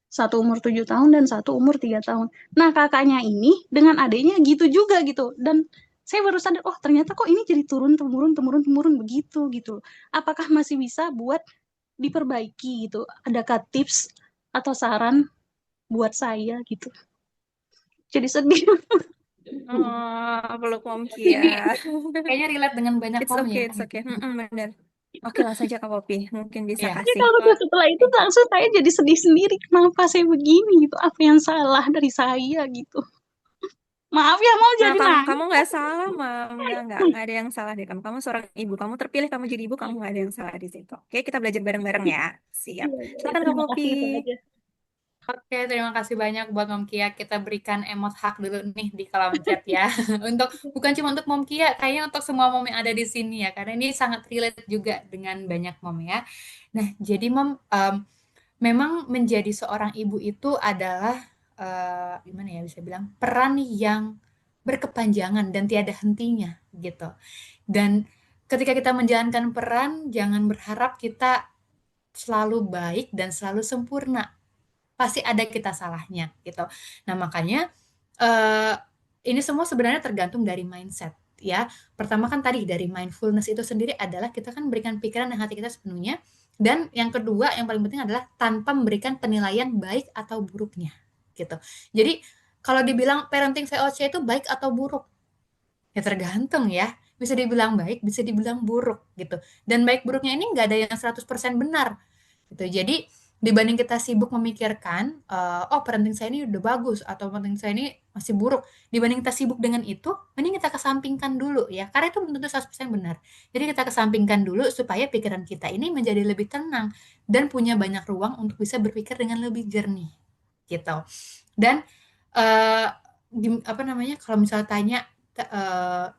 satu umur 7 tahun dan satu umur 3 tahun. Nah, kakaknya ini dengan adiknya gitu juga gitu. Dan saya baru sadar, oh ternyata kok ini jadi turun temurun temurun temurun begitu gitu. Apakah masih bisa buat diperbaiki gitu? Adakah tips atau saran buat saya gitu? Jadi sedih. Oh, peluk Mam Kia. Ini kayaknya relate dengan banyak It's mom okay, ya. it's okay. Bener. Oke, langsung aja Kak Popi. Mungkin bisa Iya. Ya kasih. kalau setelah itu langsung saya jadi sedih sendiri. Kenapa saya begini gitu? Apa yang salah dari saya gitu? Maaf ya mau Nah, jadi kamu nangis. nggak salah, Mam. Nggak ada yang salah deh kamu. Kamu seorang ibu. Kamu terpilih, kamu jadi ibu, kamu nggak ada yang salah di situ. Oke, kita belajar bareng-bareng ya. Siap. Iya, iya. Silakan Kak Terima Popi. kasih itu aja. Oke, terima kasih banyak buat Mom Kia. Kita berikan emot hak dulu nih di kolom chat ya. Untuk bukan cuma untuk Mom Kia, kayaknya untuk semua mom yang ada di sini ya, karena ini sangat relate juga dengan banyak mom ya. Nah, jadi Mom, memang menjadi seorang ibu itu adalah gimana ya bisa bilang peran yang berkepanjangan dan tiada hentinya gitu. Dan ketika kita menjalankan peran, jangan berharap kita selalu baik dan selalu sempurna, pasti ada kita salahnya gitu. Nah, makanya eh, ini semua sebenarnya tergantung dari mindset ya. Pertama kan tadi dari mindfulness itu sendiri adalah kita kan berikan pikiran dan hati kita sepenuhnya. Dan yang kedua yang paling penting adalah tanpa memberikan penilaian baik atau buruknya gitu. Jadi kalau dibilang parenting VOC itu baik atau buruk, ya tergantung ya. Bisa dibilang baik, bisa dibilang buruk gitu. Dan baik buruknya ini nggak ada yang 100% benar gitu. Jadi dibanding kita sibuk memikirkan, oh parenting saya ini udah bagus atau parenting saya ini masih buruk, dibanding kita sibuk dengan itu, mending kita kesampingkan dulu ya, karena itu belum tentu 100% benar. Jadi kita kesampingkan dulu supaya pikiran kita ini menjadi lebih tenang dan punya banyak ruang untuk bisa berpikir dengan lebih jernih gitu. Dan eh, apa namanya kalau misalnya tanya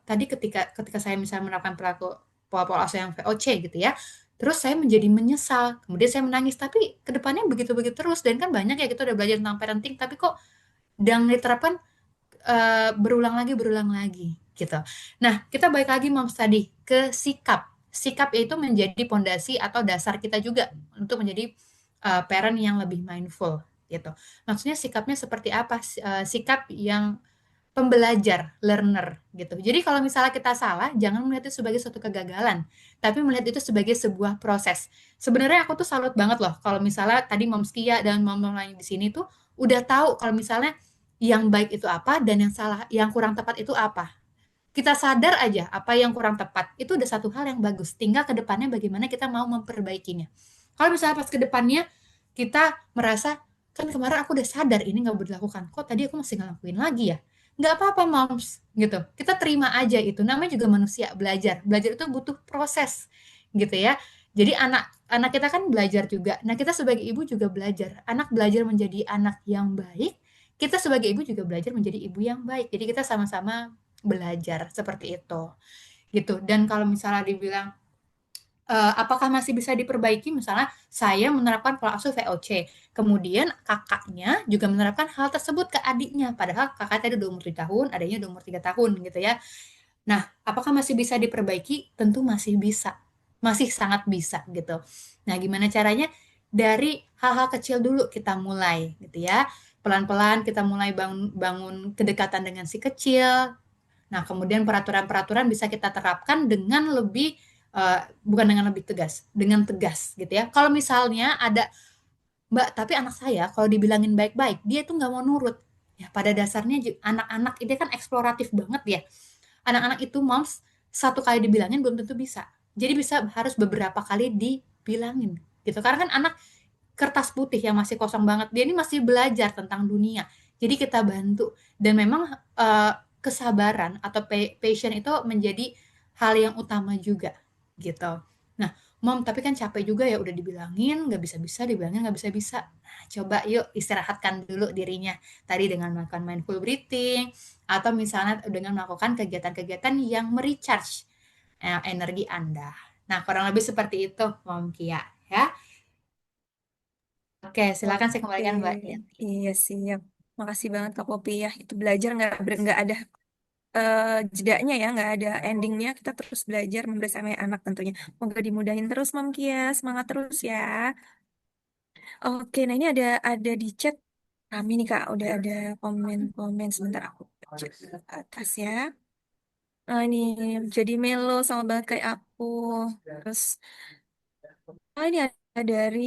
tadi ketika ketika saya misalnya menerapkan perilaku pola-pola asuh yang VOC gitu ya, terus saya menjadi menyesal, kemudian saya menangis, tapi kedepannya begitu-begitu terus, dan kan banyak ya kita udah belajar tentang parenting, tapi kok yang diterapkan berulang lagi, gitu. Nah, kita balik lagi Moms tadi ke sikap. Sikap itu menjadi pondasi atau dasar kita juga untuk menjadi parent yang lebih mindful, gitu. Maksudnya sikapnya seperti apa? Sikap yang pembelajar, learner gitu. Jadi kalau misalnya kita salah, jangan melihat itu sebagai suatu kegagalan, tapi melihat itu sebagai sebuah proses. Sebenarnya aku tuh salut banget loh kalau misalnya tadi Moms Kia dan mom-mom lain di sini tuh udah tahu kalau misalnya yang baik itu apa dan yang salah, yang kurang tepat itu apa. Kita sadar aja apa yang kurang tepat, itu udah satu hal yang bagus. Tinggal ke depannya bagaimana kita mau memperbaikinya. Kalau misalnya pas ke depannya kita merasa, kan kemarin aku udah sadar ini nggak boleh dilakukan, kok tadi aku masih ngelakuin lagi ya? Nggak apa-apa moms, gitu. Kita terima aja itu, namanya juga manusia belajar. Belajar itu butuh proses, gitu ya. Jadi anak kita kan belajar juga. Nah, kita sebagai ibu juga belajar. Anak belajar menjadi anak yang baik, kita sebagai ibu juga belajar menjadi ibu yang baik. Jadi kita sama-sama belajar seperti itu gitu. Dan kalau misalnya dibilang apakah masih bisa diperbaiki, misalnya saya menerapkan pola asuh VOC, kemudian kakaknya juga menerapkan hal tersebut ke adiknya, padahal kakak tadi udah umur 7 tahun, adiknya udah umur 3 tahun gitu ya. Nah, apakah masih bisa diperbaiki? Tentu masih bisa, masih sangat bisa gitu. Nah, gimana caranya? Dari hal-hal kecil dulu kita mulai gitu ya. pelan-pelan kita mulai bangun, bangun kedekatan dengan si kecil. Nah, kemudian peraturan-peraturan bisa kita terapkan dengan lebih bukan dengan lebih tegas, dengan tegas gitu ya. Kalau misalnya ada Mbak, tapi anak saya kalau dibilangin baik-baik, dia tuh nggak mau nurut. Ya, pada dasarnya anak-anak ini kan eksploratif banget ya. Anak-anak itu moms satu kali dibilangin belum tentu bisa. Jadi bisa harus beberapa kali dibilangin gitu. Karena kan anak kertas putih yang masih kosong banget. Dia ini masih belajar tentang dunia. Jadi kita bantu. Dan memang kesabaran atau passion itu menjadi hal yang utama juga gitu. Nah, Mom, tapi kan capek juga ya udah dibilangin nggak bisa-bisa, dibilangin nggak bisa-bisa. Nah, coba yuk istirahatkan dulu dirinya. Tadi dengan melakukan mindful breathing atau misalnya dengan melakukan kegiatan-kegiatan yang merecharge energi Anda. Nah, kurang lebih seperti itu, Mom Kia ya. Oke, silakan saya Oke, kembalikan Mbak Yanti. iya siap. Makasih banget Kak Popi ya. Itu belajar nggak ada eh, jedanya ya, nggak ada endingnya. Kita terus belajar membersamai anak tentunya. Semoga dimudahin terus Mam Kia, semangat terus ya. Oke, nah ini ada di chat kami nih Kak, udah ada komen-komen sebentar aku cek ke atas ya. Nah, ini jadi melo sama banget kayak aku. Terus ini ada dari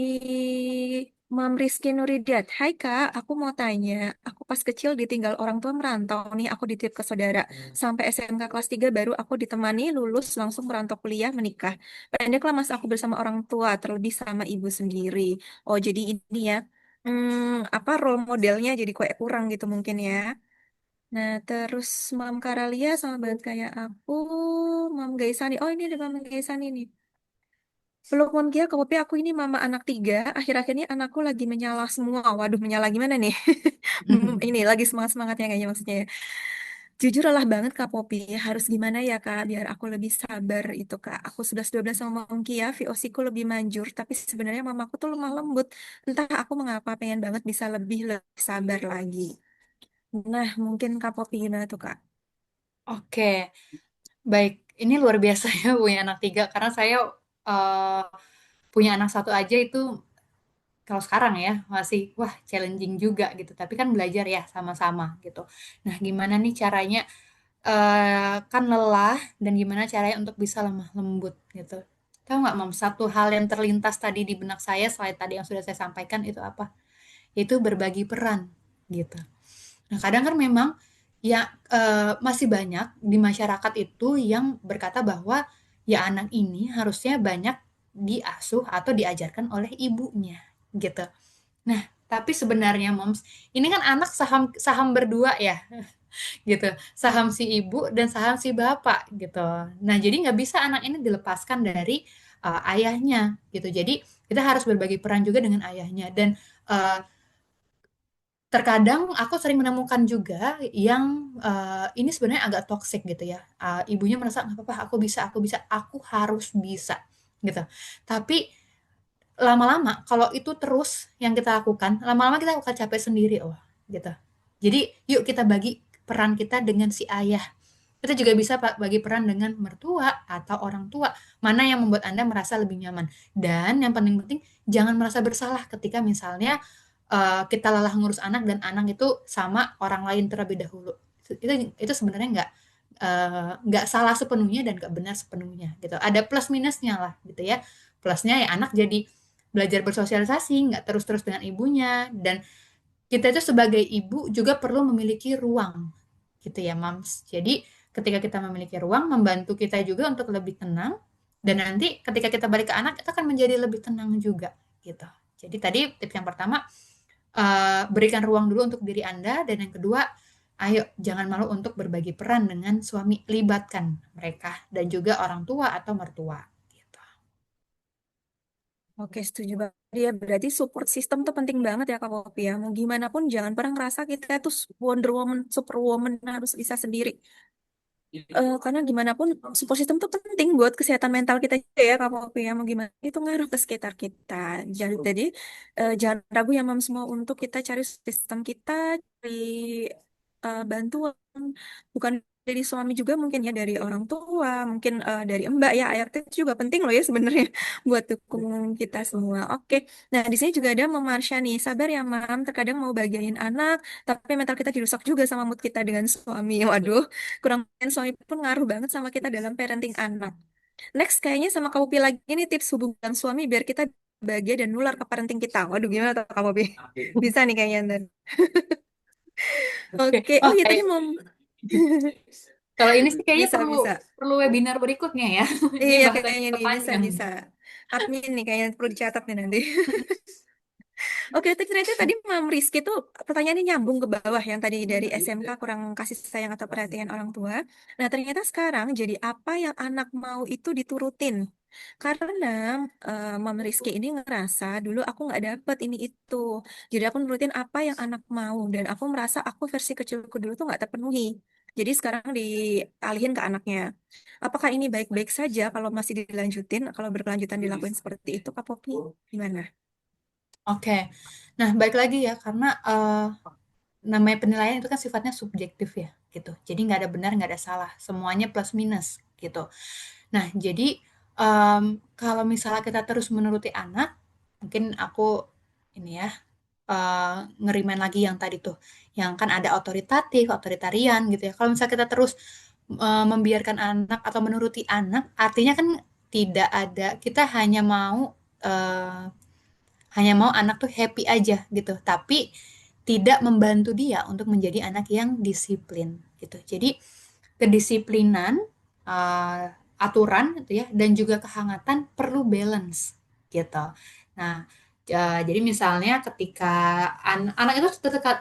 Mam Rizky Nuridiat. Hai Kak, aku mau tanya. Aku pas kecil ditinggal orang tua merantau nih, aku dititip ke saudara. Sampai SMK kelas 3 baru aku ditemani lulus langsung merantau kuliah menikah. Pendeklah masa aku bersama orang tua, terlebih sama ibu sendiri. Oh, jadi ini ya. Apa role modelnya jadi kayak kurang gitu mungkin ya. Nah, terus Mam Karalia sama banget kayak aku, Mam Gaisani. Oh, ini ada Mam Gaisani nih. Peluk Mam Kia, tapi aku ini mama anak 3. Akhir-akhir ini anakku lagi menyala semua. Waduh, menyala gimana nih? Ini lagi semangat-semangatnya kayaknya maksudnya ya. Jujur lelah banget Kak Popi. Harus gimana ya Kak, biar aku lebih sabar itu Kak. Aku sudah 12 sama Mam Kia, VOC ku lebih manjur. Tapi sebenarnya mamaku tuh lemah lembut. Entah aku mengapa pengen banget bisa lebih sabar lagi. Nah, mungkin Kak Popi gimana tuh Kak? Oke, baik. Ini luar biasa ya punya anak tiga karena saya eh, punya anak satu aja itu kalau sekarang ya masih wah challenging juga gitu. Tapi kan belajar ya sama-sama gitu. Nah, gimana nih caranya kan lelah dan gimana caranya untuk bisa lemah lembut gitu. Tahu nggak, Mam, satu hal yang terlintas tadi di benak saya selain tadi yang sudah saya sampaikan itu apa? Itu berbagi peran gitu. Nah, kadang kan memang ya masih banyak di masyarakat itu yang berkata bahwa ya anak ini harusnya banyak diasuh atau diajarkan oleh ibunya gitu. Nah, tapi sebenarnya Moms, ini kan anak saham saham berdua ya gitu. Saham si ibu dan saham si bapak gitu. Nah, jadi nggak bisa anak ini dilepaskan dari ayahnya gitu. Jadi kita harus berbagi peran juga dengan ayahnya dan uh, terkadang aku sering menemukan juga yang ini sebenarnya agak toksik gitu ya. Ibunya merasa nggak apa-apa, aku harus bisa gitu. Tapi lama-lama kalau itu terus yang kita lakukan, lama-lama kita akan capek sendiri oh gitu. Jadi yuk kita bagi peran kita dengan si ayah. Kita juga bisa bagi peran dengan mertua atau orang tua. Mana yang membuat Anda merasa lebih nyaman. Dan yang paling penting, jangan merasa bersalah ketika misalnya kita lelah ngurus anak dan anak itu sama orang lain terlebih dahulu. Itu sebenarnya nggak salah sepenuhnya dan nggak benar sepenuhnya gitu. Ada plus minusnya lah gitu ya. Plusnya ya anak jadi belajar bersosialisasi, nggak terus-terus dengan ibunya dan kita itu sebagai ibu juga perlu memiliki ruang gitu ya Mams. Jadi ketika kita memiliki ruang membantu kita juga untuk lebih tenang dan nanti ketika kita balik ke anak kita akan menjadi lebih tenang juga gitu. Jadi tadi tips yang pertama berikan ruang dulu untuk diri Anda dan yang kedua ayo jangan malu untuk berbagi peran dengan suami, libatkan mereka dan juga orang tua atau mertua gitu. Oke, setuju banget. Ya, berarti support system tuh penting banget ya Kak Popi ya. Mau gimana pun jangan pernah ngerasa kita tuh Wonder Woman, Superwoman harus bisa sendiri. Karena gimana pun support system tuh penting buat kesehatan mental kita juga ya Kak Popi ya. Mau gimana itu ngaruh ke sekitar kita. Jadi jangan ragu ya Mam semua untuk kita cari sistem kita, cari bantuan. Bukan dari suami juga mungkin ya, dari orang tua, mungkin dari mbak ya, ART itu juga penting loh ya sebenarnya buat dukung kita semua. Oke, nah di sini juga ada Mam Marsha nih, sabar ya Mam, terkadang mau bagian anak, tapi mental kita dirusak juga sama mood kita dengan suami. Waduh, kurang suami pun ngaruh banget sama kita dalam parenting anak. Next, kayaknya sama Kak Upi lagi nih tips hubungan suami biar kita bahagia dan nular ke parenting kita. Waduh, gimana tuh Kak Upi? Bisa nih kayaknya ntar. Oke. Oke, oh Oh, iya tadi kayak mau kalau ini sih kayaknya bisa perlu bisa. perlu webinar berikutnya ya. Ini Iya bahasannya kayaknya juga nih bisa panjang. bisa. Admin nih kayaknya perlu dicatat nih nanti. Oke, ternyata tadi Mam Rizky tuh pertanyaannya nyambung ke bawah yang tadi dari SMK kurang kasih sayang atau perhatian orang tua. Nah, ternyata sekarang jadi apa yang anak mau itu diturutin. Karena Mam Rizky ini ngerasa dulu aku nggak dapet ini itu. Jadi aku nurutin apa yang anak mau dan aku merasa aku versi kecilku dulu tuh nggak terpenuhi. Jadi sekarang dialihin ke anaknya. Apakah ini baik-baik saja kalau masih dilanjutin, kalau berkelanjutan dilakuin seperti itu, Kak Popi? Gimana? Oke. Nah, balik lagi ya karena namanya penilaian itu kan sifatnya subjektif ya gitu. Jadi nggak ada benar, nggak ada salah. Semuanya plus minus gitu. Nah, jadi kalau misalnya kita terus menuruti anak, mungkin aku ini ya ngerimain lagi yang tadi tuh, yang kan ada otoritatif, otoritarian gitu ya. Kalau misalnya kita terus membiarkan anak atau menuruti anak, artinya kan tidak ada, kita eh, hanya mau anak tuh happy aja gitu, tapi tidak membantu dia untuk menjadi anak yang disiplin gitu. Jadi kedisiplinan, uh, aturan gitu ya, dan juga kehangatan perlu balance gitu. Nah, jadi misalnya ketika anak itu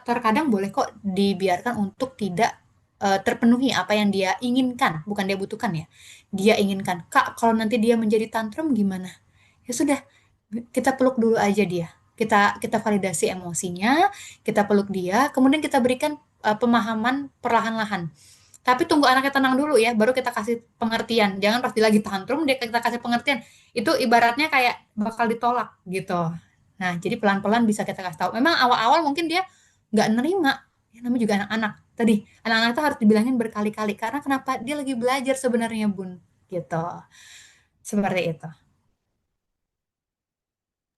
terkadang boleh kok dibiarkan untuk tidak terpenuhi apa yang dia inginkan, bukan dia butuhkan ya. Dia inginkan, Kak, kalau nanti dia menjadi tantrum gimana? Ya sudah, kita peluk dulu aja dia. Kita validasi emosinya, kita peluk dia, kemudian kita berikan pemahaman perlahan-lahan. Tapi tunggu anaknya tenang dulu ya, baru kita kasih pengertian. Jangan pas dia lagi tantrum, dia kita kasih pengertian. Itu ibaratnya kayak bakal ditolak gitu. Nah, jadi pelan-pelan bisa kita kasih tahu. Memang awal-awal mungkin dia nggak nerima. Ya, namanya juga anak-anak. Tadi, anak-anak itu harus dibilangin berkali-kali. Karena kenapa? Dia lagi belajar sebenarnya, Bun. Gitu. Seperti itu.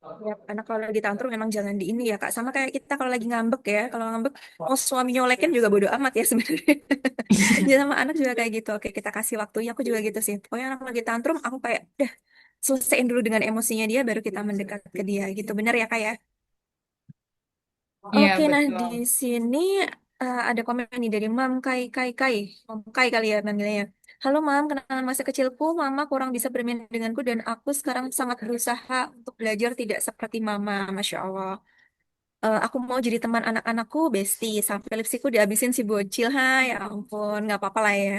Ya, karena kalau lagi tantrum memang jangan di ini ya Kak. Sama kayak kita kalau lagi ngambek ya. Kalau ngambek, oh suami nyolekin juga bodo amat ya sebenarnya. Dia sama anak juga kayak gitu. Oke, kita kasih waktunya. Aku juga gitu sih. Pokoknya anak lagi tantrum, aku kayak, udah selesaiin dulu dengan emosinya dia, baru kita mendekat ke dia gitu. Bener ya Kak ya? Iya, Oke, nah di betul. sini ada komen nih dari Mam Kai Kai Kai. Mam Kai kali ya manggilnya. Halo Mam, kenangan masa kecilku, Mama kurang bisa bermain denganku dan aku sekarang sangat berusaha untuk belajar tidak seperti Mama. Masya Allah. Aku mau jadi teman anak-anakku, bestie. Sampai lipstickku dihabisin si bocil. Hai, ya ampun, nggak apa-apa lah ya.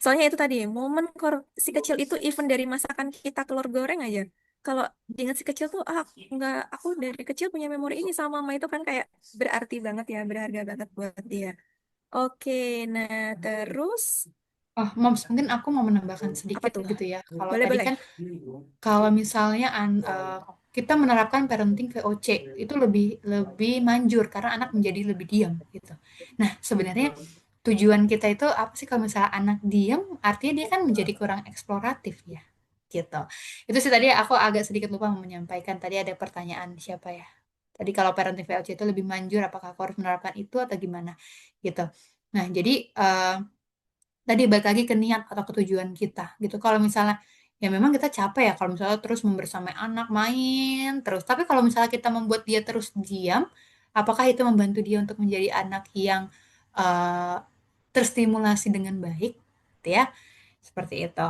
Soalnya itu tadi, momen si kecil itu even dari masakan kita telur goreng aja. Kalau ingat si kecil tuh, nggak, aku dari kecil punya memori ini sama mama itu kan kayak berarti banget ya, berharga banget buat dia. Oke, nah terus Oh, Moms, mungkin aku mau menambahkan apa sedikit tuh? gitu ya. Kalau Boleh tadi boleh. kan, kalau misalnya kita menerapkan parenting VOC itu lebih lebih manjur karena anak menjadi lebih diam gitu. Nah, sebenarnya tujuan kita itu apa sih kalau misalnya anak diam, artinya dia kan menjadi kurang eksploratif ya, gitu. Itu sih tadi aku agak sedikit lupa menyampaikan. Tadi ada pertanyaan siapa ya? Tadi kalau parenting VOC itu lebih manjur, apakah aku harus menerapkan itu atau gimana? Gitu. Nah, jadi tadi balik lagi ke niat atau ketujuan kita gitu. Kalau misalnya ya memang kita capek ya kalau misalnya terus membersamai anak main terus. Tapi kalau misalnya kita membuat dia terus diam, apakah itu membantu dia untuk menjadi anak yang eh, terstimulasi dengan baik, gitu ya? Seperti itu.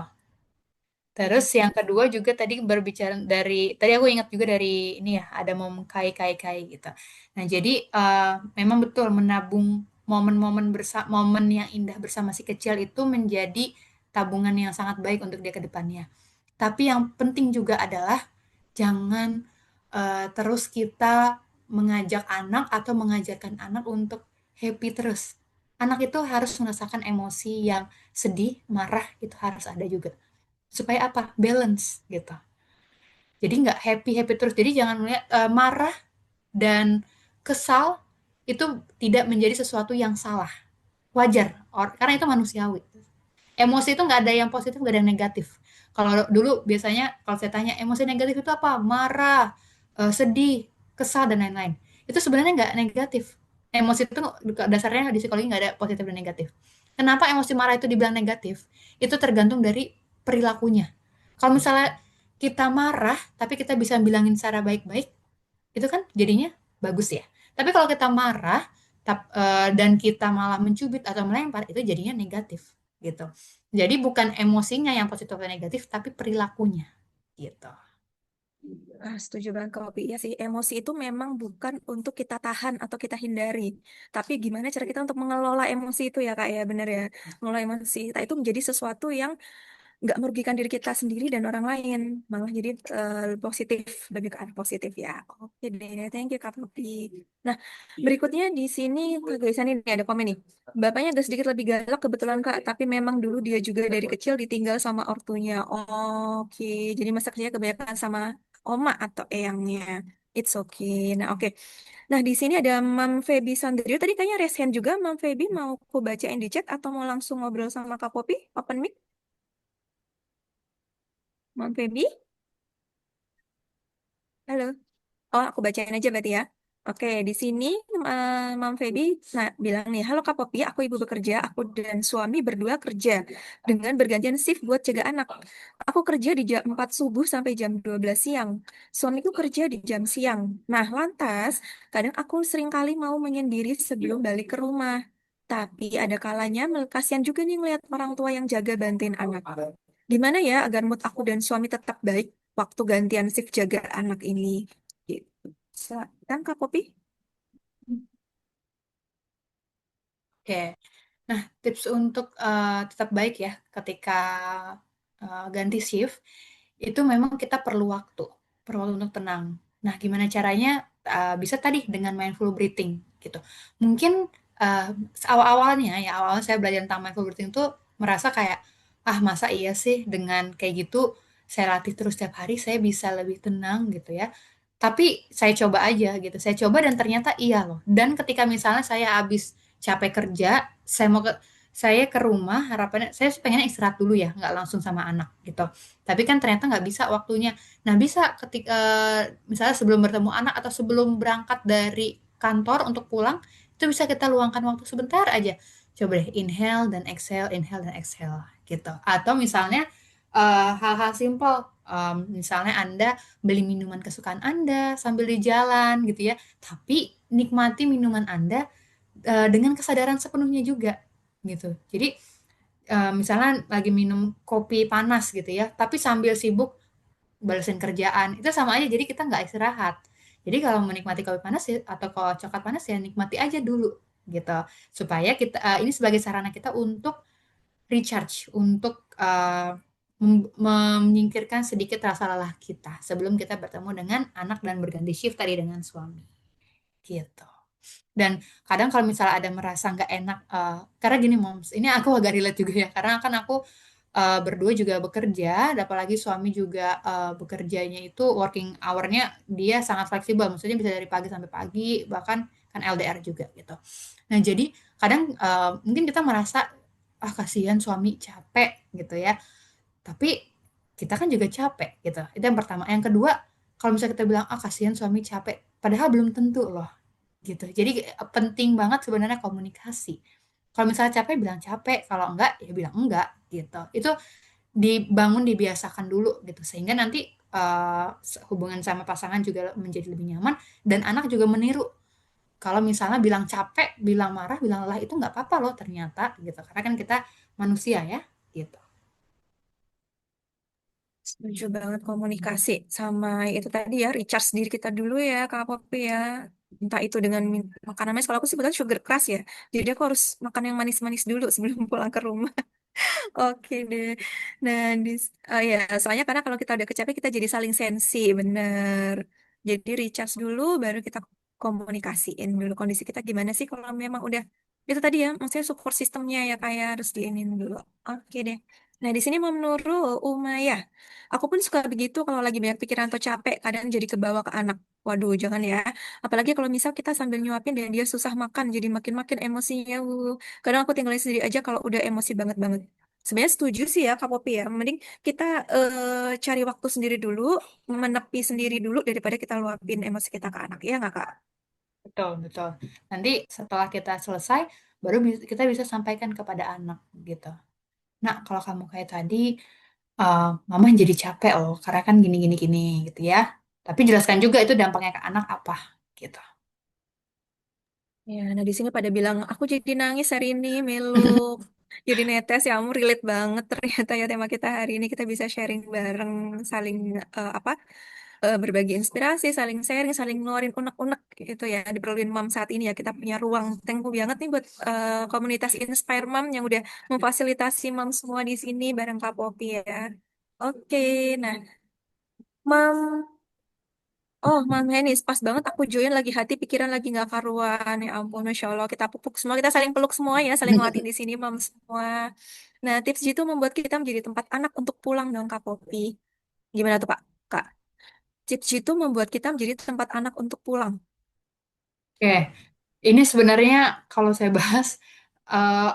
Terus yang kedua juga tadi berbicara dari tadi aku ingat juga dari ini ya ada momen kai kai kai gitu. Nah jadi memang betul menabung momen-momen momen yang indah bersama si kecil itu menjadi tabungan yang sangat baik untuk dia ke depannya. Tapi yang penting juga adalah jangan terus kita mengajak anak atau mengajarkan anak untuk happy terus. Anak itu harus merasakan emosi yang sedih, marah itu harus ada juga supaya apa balance gitu jadi nggak happy happy terus jadi jangan melihat marah dan kesal itu tidak menjadi sesuatu yang salah wajar, karena itu manusiawi. Emosi itu nggak ada yang positif, nggak ada yang negatif. Kalau dulu biasanya kalau saya tanya emosi negatif itu apa, marah, sedih, kesal dan lain-lain, itu sebenarnya nggak negatif. Emosi itu dasarnya di psikologi nggak ada positif dan negatif. Kenapa emosi marah itu dibilang negatif? Itu tergantung dari perilakunya. Kalau misalnya kita marah tapi kita bisa bilangin secara baik-baik, itu kan jadinya bagus ya. Tapi kalau kita marah dan kita malah mencubit atau melempar, itu jadinya negatif gitu. Jadi bukan emosinya yang positif atau negatif, tapi perilakunya gitu. Setuju banget Kak Popi. Ya sih, emosi itu memang bukan untuk kita tahan atau kita hindari. Tapi gimana cara kita untuk mengelola emosi itu ya Kak ya, bener ya. Mengelola emosi. Nah, itu menjadi sesuatu yang nggak merugikan diri kita sendiri dan orang lain. Malah jadi positif, lebih ke arah positif ya. Oke deh, thank you Kak Popi. Nah, berikutnya di sini, Kak Gaisan ini ada komen nih. Bapaknya agak sedikit lebih galak kebetulan Kak, tapi memang dulu dia juga dari kecil ditinggal sama ortunya. Oke, jadi masa kecilnya kebanyakan sama oma atau eyangnya. It's okay. Nah, oke. Nah, di sini ada Mam Feby Sandrio. Tadi kayaknya raise hand juga. Mam Feby mau aku bacain di chat atau mau langsung ngobrol sama Kak Popi? Open mic, Mam Feby. Halo. Oh, aku bacain aja berarti ya. Oke, di sini Mam Feby bilang nih, halo Kak Popi, aku ibu bekerja, aku dan suami berdua kerja dengan bergantian shift buat jaga anak. Aku kerja di jam 4 subuh sampai jam 12 siang. Suamiku kerja di jam siang. Nah, lantas, kadang aku sering kali mau menyendiri sebelum balik ke rumah. Tapi ada kalanya kasihan juga nih ngeliat orang tua yang jaga bantuin anak. Gimana ya agar mood aku dan suami tetap baik waktu gantian shift jaga anak ini? Gitu. Silakan Kak Popi. Oke. Nah, tips untuk tetap baik ya ketika ganti shift itu memang kita perlu waktu untuk tenang. Nah, gimana caranya? Bisa tadi dengan mindful breathing gitu. Mungkin uh, awal-awalnya ya, awal saya belajar tentang mindful breathing tuh merasa kayak, ah masa iya sih dengan kayak gitu saya latih terus setiap hari saya bisa lebih tenang gitu ya. Tapi saya coba aja gitu. Saya coba dan ternyata iya loh. Dan ketika misalnya saya habis capek kerja, saya ke rumah harapannya saya sih pengennya istirahat dulu ya, nggak langsung sama anak gitu. Tapi kan ternyata nggak bisa waktunya. Nah, bisa ketika misalnya sebelum bertemu anak atau sebelum berangkat dari kantor untuk pulang, itu bisa kita luangkan waktu sebentar aja. Coba deh inhale dan exhale gitu. Atau misalnya hal-hal simpel, misalnya Anda beli minuman kesukaan Anda sambil di jalan gitu ya. Tapi nikmati minuman Anda dengan kesadaran sepenuhnya juga gitu. Jadi misalnya lagi minum kopi panas gitu ya, tapi sambil sibuk balesin kerjaan, itu sama aja. Jadi kita nggak istirahat. Jadi kalau menikmati kopi panas ya, atau kalau coklat panas ya nikmati aja dulu gitu. Supaya kita ini sebagai sarana kita untuk recharge, untuk menyingkirkan sedikit rasa lelah kita sebelum kita bertemu dengan anak dan berganti shift tadi dengan suami. Gitu. Dan kadang kalau misalnya ada merasa nggak enak, karena gini moms, ini aku agak relate juga ya, karena kan aku berdua juga bekerja, dan apalagi suami juga bekerjanya itu working hour-nya dia sangat fleksibel, maksudnya bisa dari pagi sampai pagi, bahkan kan LDR juga gitu. Nah jadi kadang mungkin kita merasa ah kasihan suami capek gitu ya, tapi kita kan juga capek gitu. Itu yang pertama. Yang kedua, kalau misalnya kita bilang ah kasihan suami capek, padahal belum tentu loh gitu. Jadi penting banget sebenarnya komunikasi. Kalau misalnya capek bilang capek, kalau enggak ya bilang enggak gitu. Itu dibiasakan dulu gitu sehingga nanti hubungan sama pasangan juga menjadi lebih nyaman dan anak juga meniru. Kalau misalnya bilang capek, bilang marah, bilang lelah itu nggak apa-apa loh ternyata gitu. Karena kan kita manusia ya gitu. Setuju banget komunikasi sama itu tadi ya, recharge diri kita dulu ya, Kak Popi ya. Entah itu dengan makanan manis, kalau aku sih sebetulnya sugar crush ya. Jadi aku harus makan yang manis-manis dulu sebelum pulang ke rumah. Oke deh. Nah, ya, soalnya karena kalau kita udah kecape, kita jadi saling sensi, bener. Jadi recharge dulu, baru kita komunikasiin dulu kondisi kita gimana sih kalau memang udah itu tadi ya, maksudnya support sistemnya ya kayak harus diinin dulu. Oke deh. Nah, di sini Mam Nurul, Umayyah. Aku pun suka begitu kalau lagi banyak pikiran atau capek, kadang jadi kebawa ke anak. Waduh, jangan ya. Apalagi kalau misal kita sambil nyuapin dan dia susah makan, jadi makin-makin emosinya. Kadang aku tinggalin sendiri aja kalau udah emosi banget-banget. Sebenarnya setuju sih ya, Kak Popi ya. Mending kita cari waktu sendiri dulu, menepi sendiri dulu daripada kita luapin emosi kita ke anak. Ya nggak, Kak? Betul, betul. Nanti setelah kita selesai, baru kita bisa sampaikan kepada anak gitu. Nah, kalau kamu kayak tadi, mama jadi capek loh, karena kan gini, gini, gini gitu ya. Tapi jelaskan juga itu dampaknya ke anak apa gitu. Ya, nah di sini pada bilang, aku jadi nangis hari ini, meluk. Jadi netes, ya ampun relate banget ternyata ya tema kita hari ini. Kita bisa sharing bareng, saling berbagi inspirasi, saling sharing, saling ngeluarin unek-unek gitu ya. Diperluin mom saat ini ya, kita punya ruang. Thank you banget nih buat komunitas Inspire Mom yang udah memfasilitasi mom semua di sini bareng Kak Popi ya. Oke, nah Mam Oh, Mam Henis, pas banget aku join lagi hati pikiran lagi nggak karuan. Ya ampun, Masya Allah, kita pupuk semua, kita saling peluk semua ya, saling ngelatih di sini, Mam semua. Nah, tips itu membuat kita menjadi tempat anak untuk pulang dong, Kak Popi. Gimana tuh, Pak? Kak, tips itu membuat kita menjadi tempat anak untuk pulang. Oke, ini sebenarnya kalau saya bahas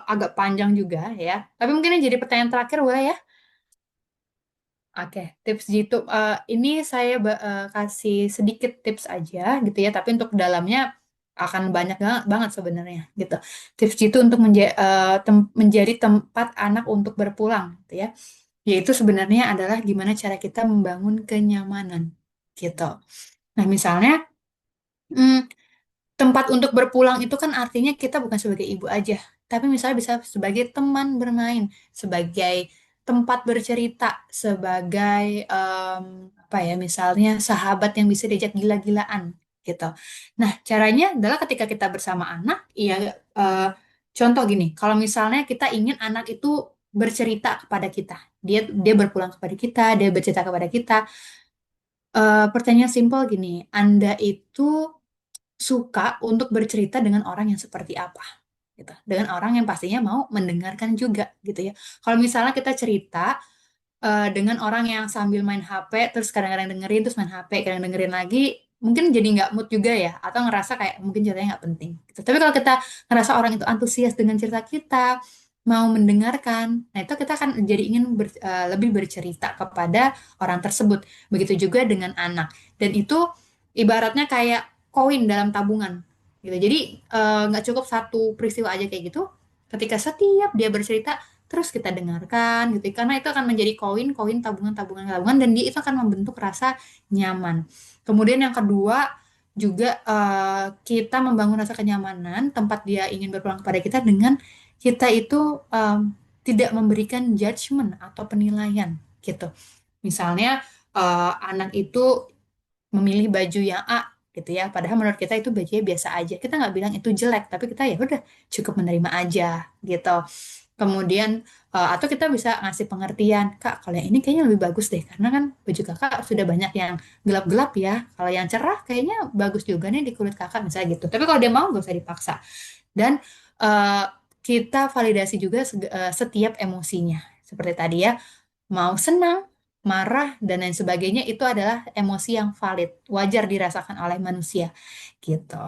agak panjang juga ya. Tapi mungkin ini jadi pertanyaan terakhir boleh ya? Oke, tips jitu. Ini saya kasih sedikit tips aja gitu ya, tapi untuk dalamnya akan banyak banget sebenarnya gitu. Tips jitu untuk menjadi tempat anak untuk berpulang gitu ya. Yaitu sebenarnya adalah gimana cara kita membangun kenyamanan gitu. Nah, misalnya hmm, tempat untuk berpulang itu kan artinya kita bukan sebagai ibu aja, tapi misalnya bisa sebagai teman bermain, sebagai tempat bercerita, sebagai apa ya, misalnya sahabat yang bisa diajak gila-gilaan gitu. Nah, caranya adalah ketika kita bersama anak, ya contoh gini, kalau misalnya kita ingin anak itu bercerita kepada kita, dia berpulang kepada kita, dia bercerita kepada kita. Pertanyaan simpel gini, Anda itu suka untuk bercerita dengan orang yang seperti apa gitu, dengan orang yang pastinya mau mendengarkan juga gitu ya. Kalau misalnya kita cerita dengan orang yang sambil main HP terus kadang-kadang dengerin terus main HP kadang dengerin lagi, mungkin jadi nggak mood juga ya, atau ngerasa kayak mungkin ceritanya nggak penting gitu. Tapi kalau kita ngerasa orang itu antusias dengan cerita kita, mau mendengarkan, nah itu kita akan jadi ingin lebih bercerita kepada orang tersebut. Begitu juga dengan anak, dan itu ibaratnya kayak koin dalam tabungan gitu. Jadi nggak cukup satu peristiwa aja kayak gitu. Ketika setiap dia bercerita terus kita dengarkan gitu, karena itu akan menjadi koin-koin, tabungan-tabungan tabungan, dan dia itu akan membentuk rasa nyaman. Kemudian yang kedua juga kita membangun rasa kenyamanan tempat dia ingin berpulang kepada kita dengan kita itu tidak memberikan judgement atau penilaian gitu. Misalnya anak itu memilih baju yang A gitu ya, padahal menurut kita itu bajunya biasa aja, kita nggak bilang itu jelek, tapi kita ya udah cukup menerima aja gitu. Kemudian atau kita bisa ngasih pengertian, Kak, kalau yang ini kayaknya lebih bagus deh, karena kan baju kakak sudah banyak yang gelap-gelap ya, kalau yang cerah kayaknya bagus juga nih di kulit kakak misalnya gitu. Tapi kalau dia mau gak usah dipaksa. Dan eh, kita validasi juga setiap emosinya seperti tadi ya, mau senang, marah, dan lain sebagainya itu adalah emosi yang valid, wajar dirasakan oleh manusia gitu.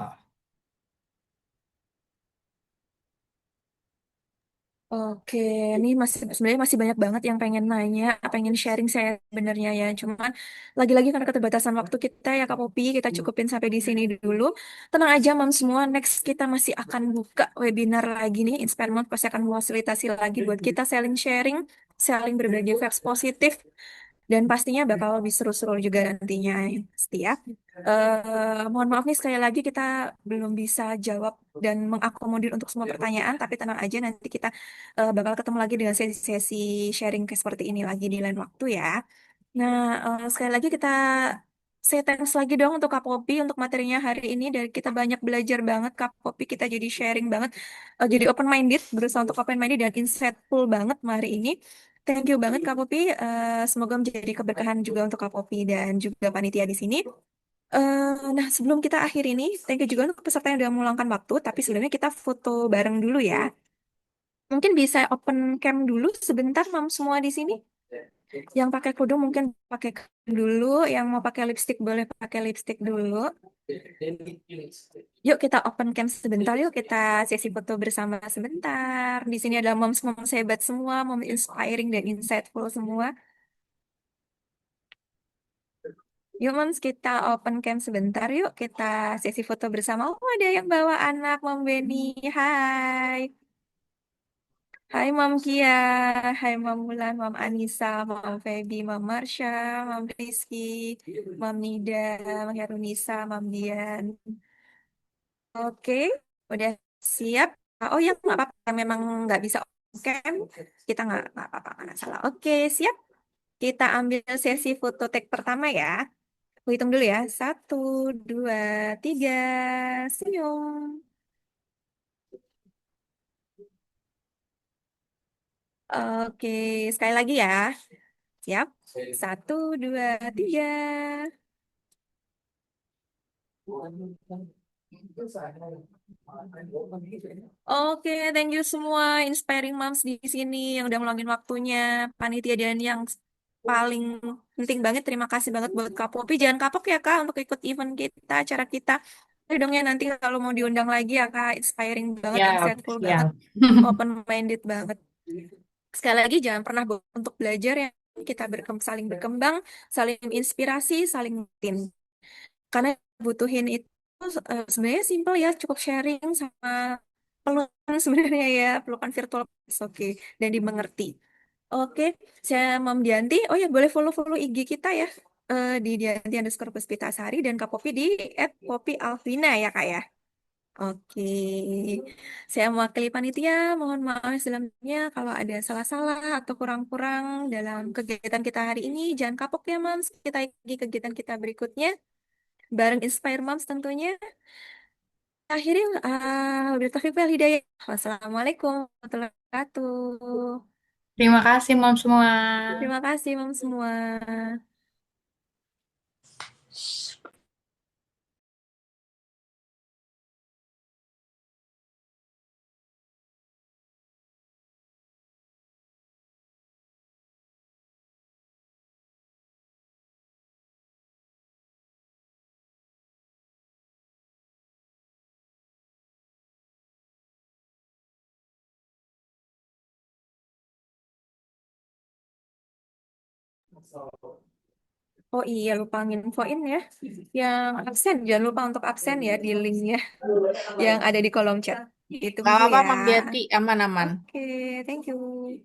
Oke, ini masih sebenarnya masih banyak banget yang pengen nanya, pengen sharing saya sebenarnya ya. Cuman lagi-lagi karena keterbatasan waktu kita ya Kak Popi, kita cukupin sampai di sini dulu. Tenang aja Mam semua, next kita masih akan buka webinar lagi nih. Inspire Mom pasti akan memfasilitasi lagi buat kita saling sharing, saling berbagi vibes positif. Dan pastinya bakal lebih seru-seru juga nantinya, ya, pasti ya. Mohon maaf nih sekali lagi kita belum bisa jawab dan mengakomodir untuk semua pertanyaan, tapi tenang aja nanti kita bakal ketemu lagi dengan sesi-sesi sharing kayak seperti ini lagi di lain waktu ya. Nah, sekali lagi kita say thanks lagi dong untuk Kak Popi untuk materinya hari ini. Dari kita banyak belajar banget Kak Popi, kita jadi sharing banget, jadi open minded, berusaha untuk open minded dan insightful banget hari ini. Thank you banget Kak Popi. Semoga menjadi keberkahan juga untuk Kak Popi dan juga panitia di sini. Nah, sebelum kita akhir ini, thank you juga untuk peserta yang sudah meluangkan waktu. Tapi sebelumnya kita foto bareng dulu ya. Mungkin bisa open cam dulu sebentar, Mam, semua di sini. Yang pakai kerudung mungkin pakai kerudung dulu, yang mau pakai lipstick boleh pakai lipstick dulu. Yuk kita open cam sebentar, yuk kita sesi foto bersama sebentar. Di sini ada moms-moms hebat semua, mom inspiring dan insightful semua. Yuk moms kita open cam sebentar, yuk kita sesi foto bersama. Oh ada yang bawa anak, Mom Benny. Hai. Hai Mam Kia, hai Mam Mulan, Mam Anissa, Mam Feby, Mam Marsha, Mam Rizky, Mam Nida, Mam Herunisa, Mam Dian. Oke, udah siap. Oh ya, nggak apa-apa. Memang nggak bisa on-cam. Kita nggak apa-apa, nggak salah. Oke, siap. Kita ambil sesi foto take pertama ya. Aku hitung dulu ya. Satu, dua, tiga. Senyum. Oke, sekali lagi ya. Siap. Satu, dua, tiga. Oke, thank you semua inspiring moms di sini yang udah ngeluangin waktunya, panitia dan yang paling penting banget terima kasih banget buat Kak Popi. Jangan kapok ya Kak untuk ikut event kita, acara kita. Ayo dong ya nanti kalau mau diundang lagi ya Kak, inspiring banget, Siap, insightful banget, siap. open minded banget. Sekali lagi jangan pernah bosan untuk belajar ya. Kita saling berkembang, saling inspirasi, saling tim. Karena butuhin itu sebenarnya simpel ya, cukup sharing sama pelukan sebenarnya ya, pelukan virtual oke dan dimengerti. Oke, saya Mam Dianti. Oh ya, boleh follow-follow IG kita ya. Di Dianti_Puspitasari dan Kak Popi di @popialvina ya Kak ya. Oke, saya mewakili panitia. Mohon maaf sebelumnya kalau ada salah-salah atau kurang-kurang dalam kegiatan kita hari ini. Jangan kapok ya, Mams. Kita lagi kegiatan kita berikutnya bareng Inspire Moms tentunya. Akhirnya, wabillahi taufiq wal hidayah. Wassalamualaikum warahmatullahi wabarakatuh. Terima kasih, Mom semua. Terima kasih, Mom semua. Oh iya, lupa nginfoin ya. Yang absen, jangan lupa untuk absen ya di linknya yang ada di kolom chat. Gak Ditunggu apa-apa, ya. Mam Dianti. Aman-aman. Oke, thank you.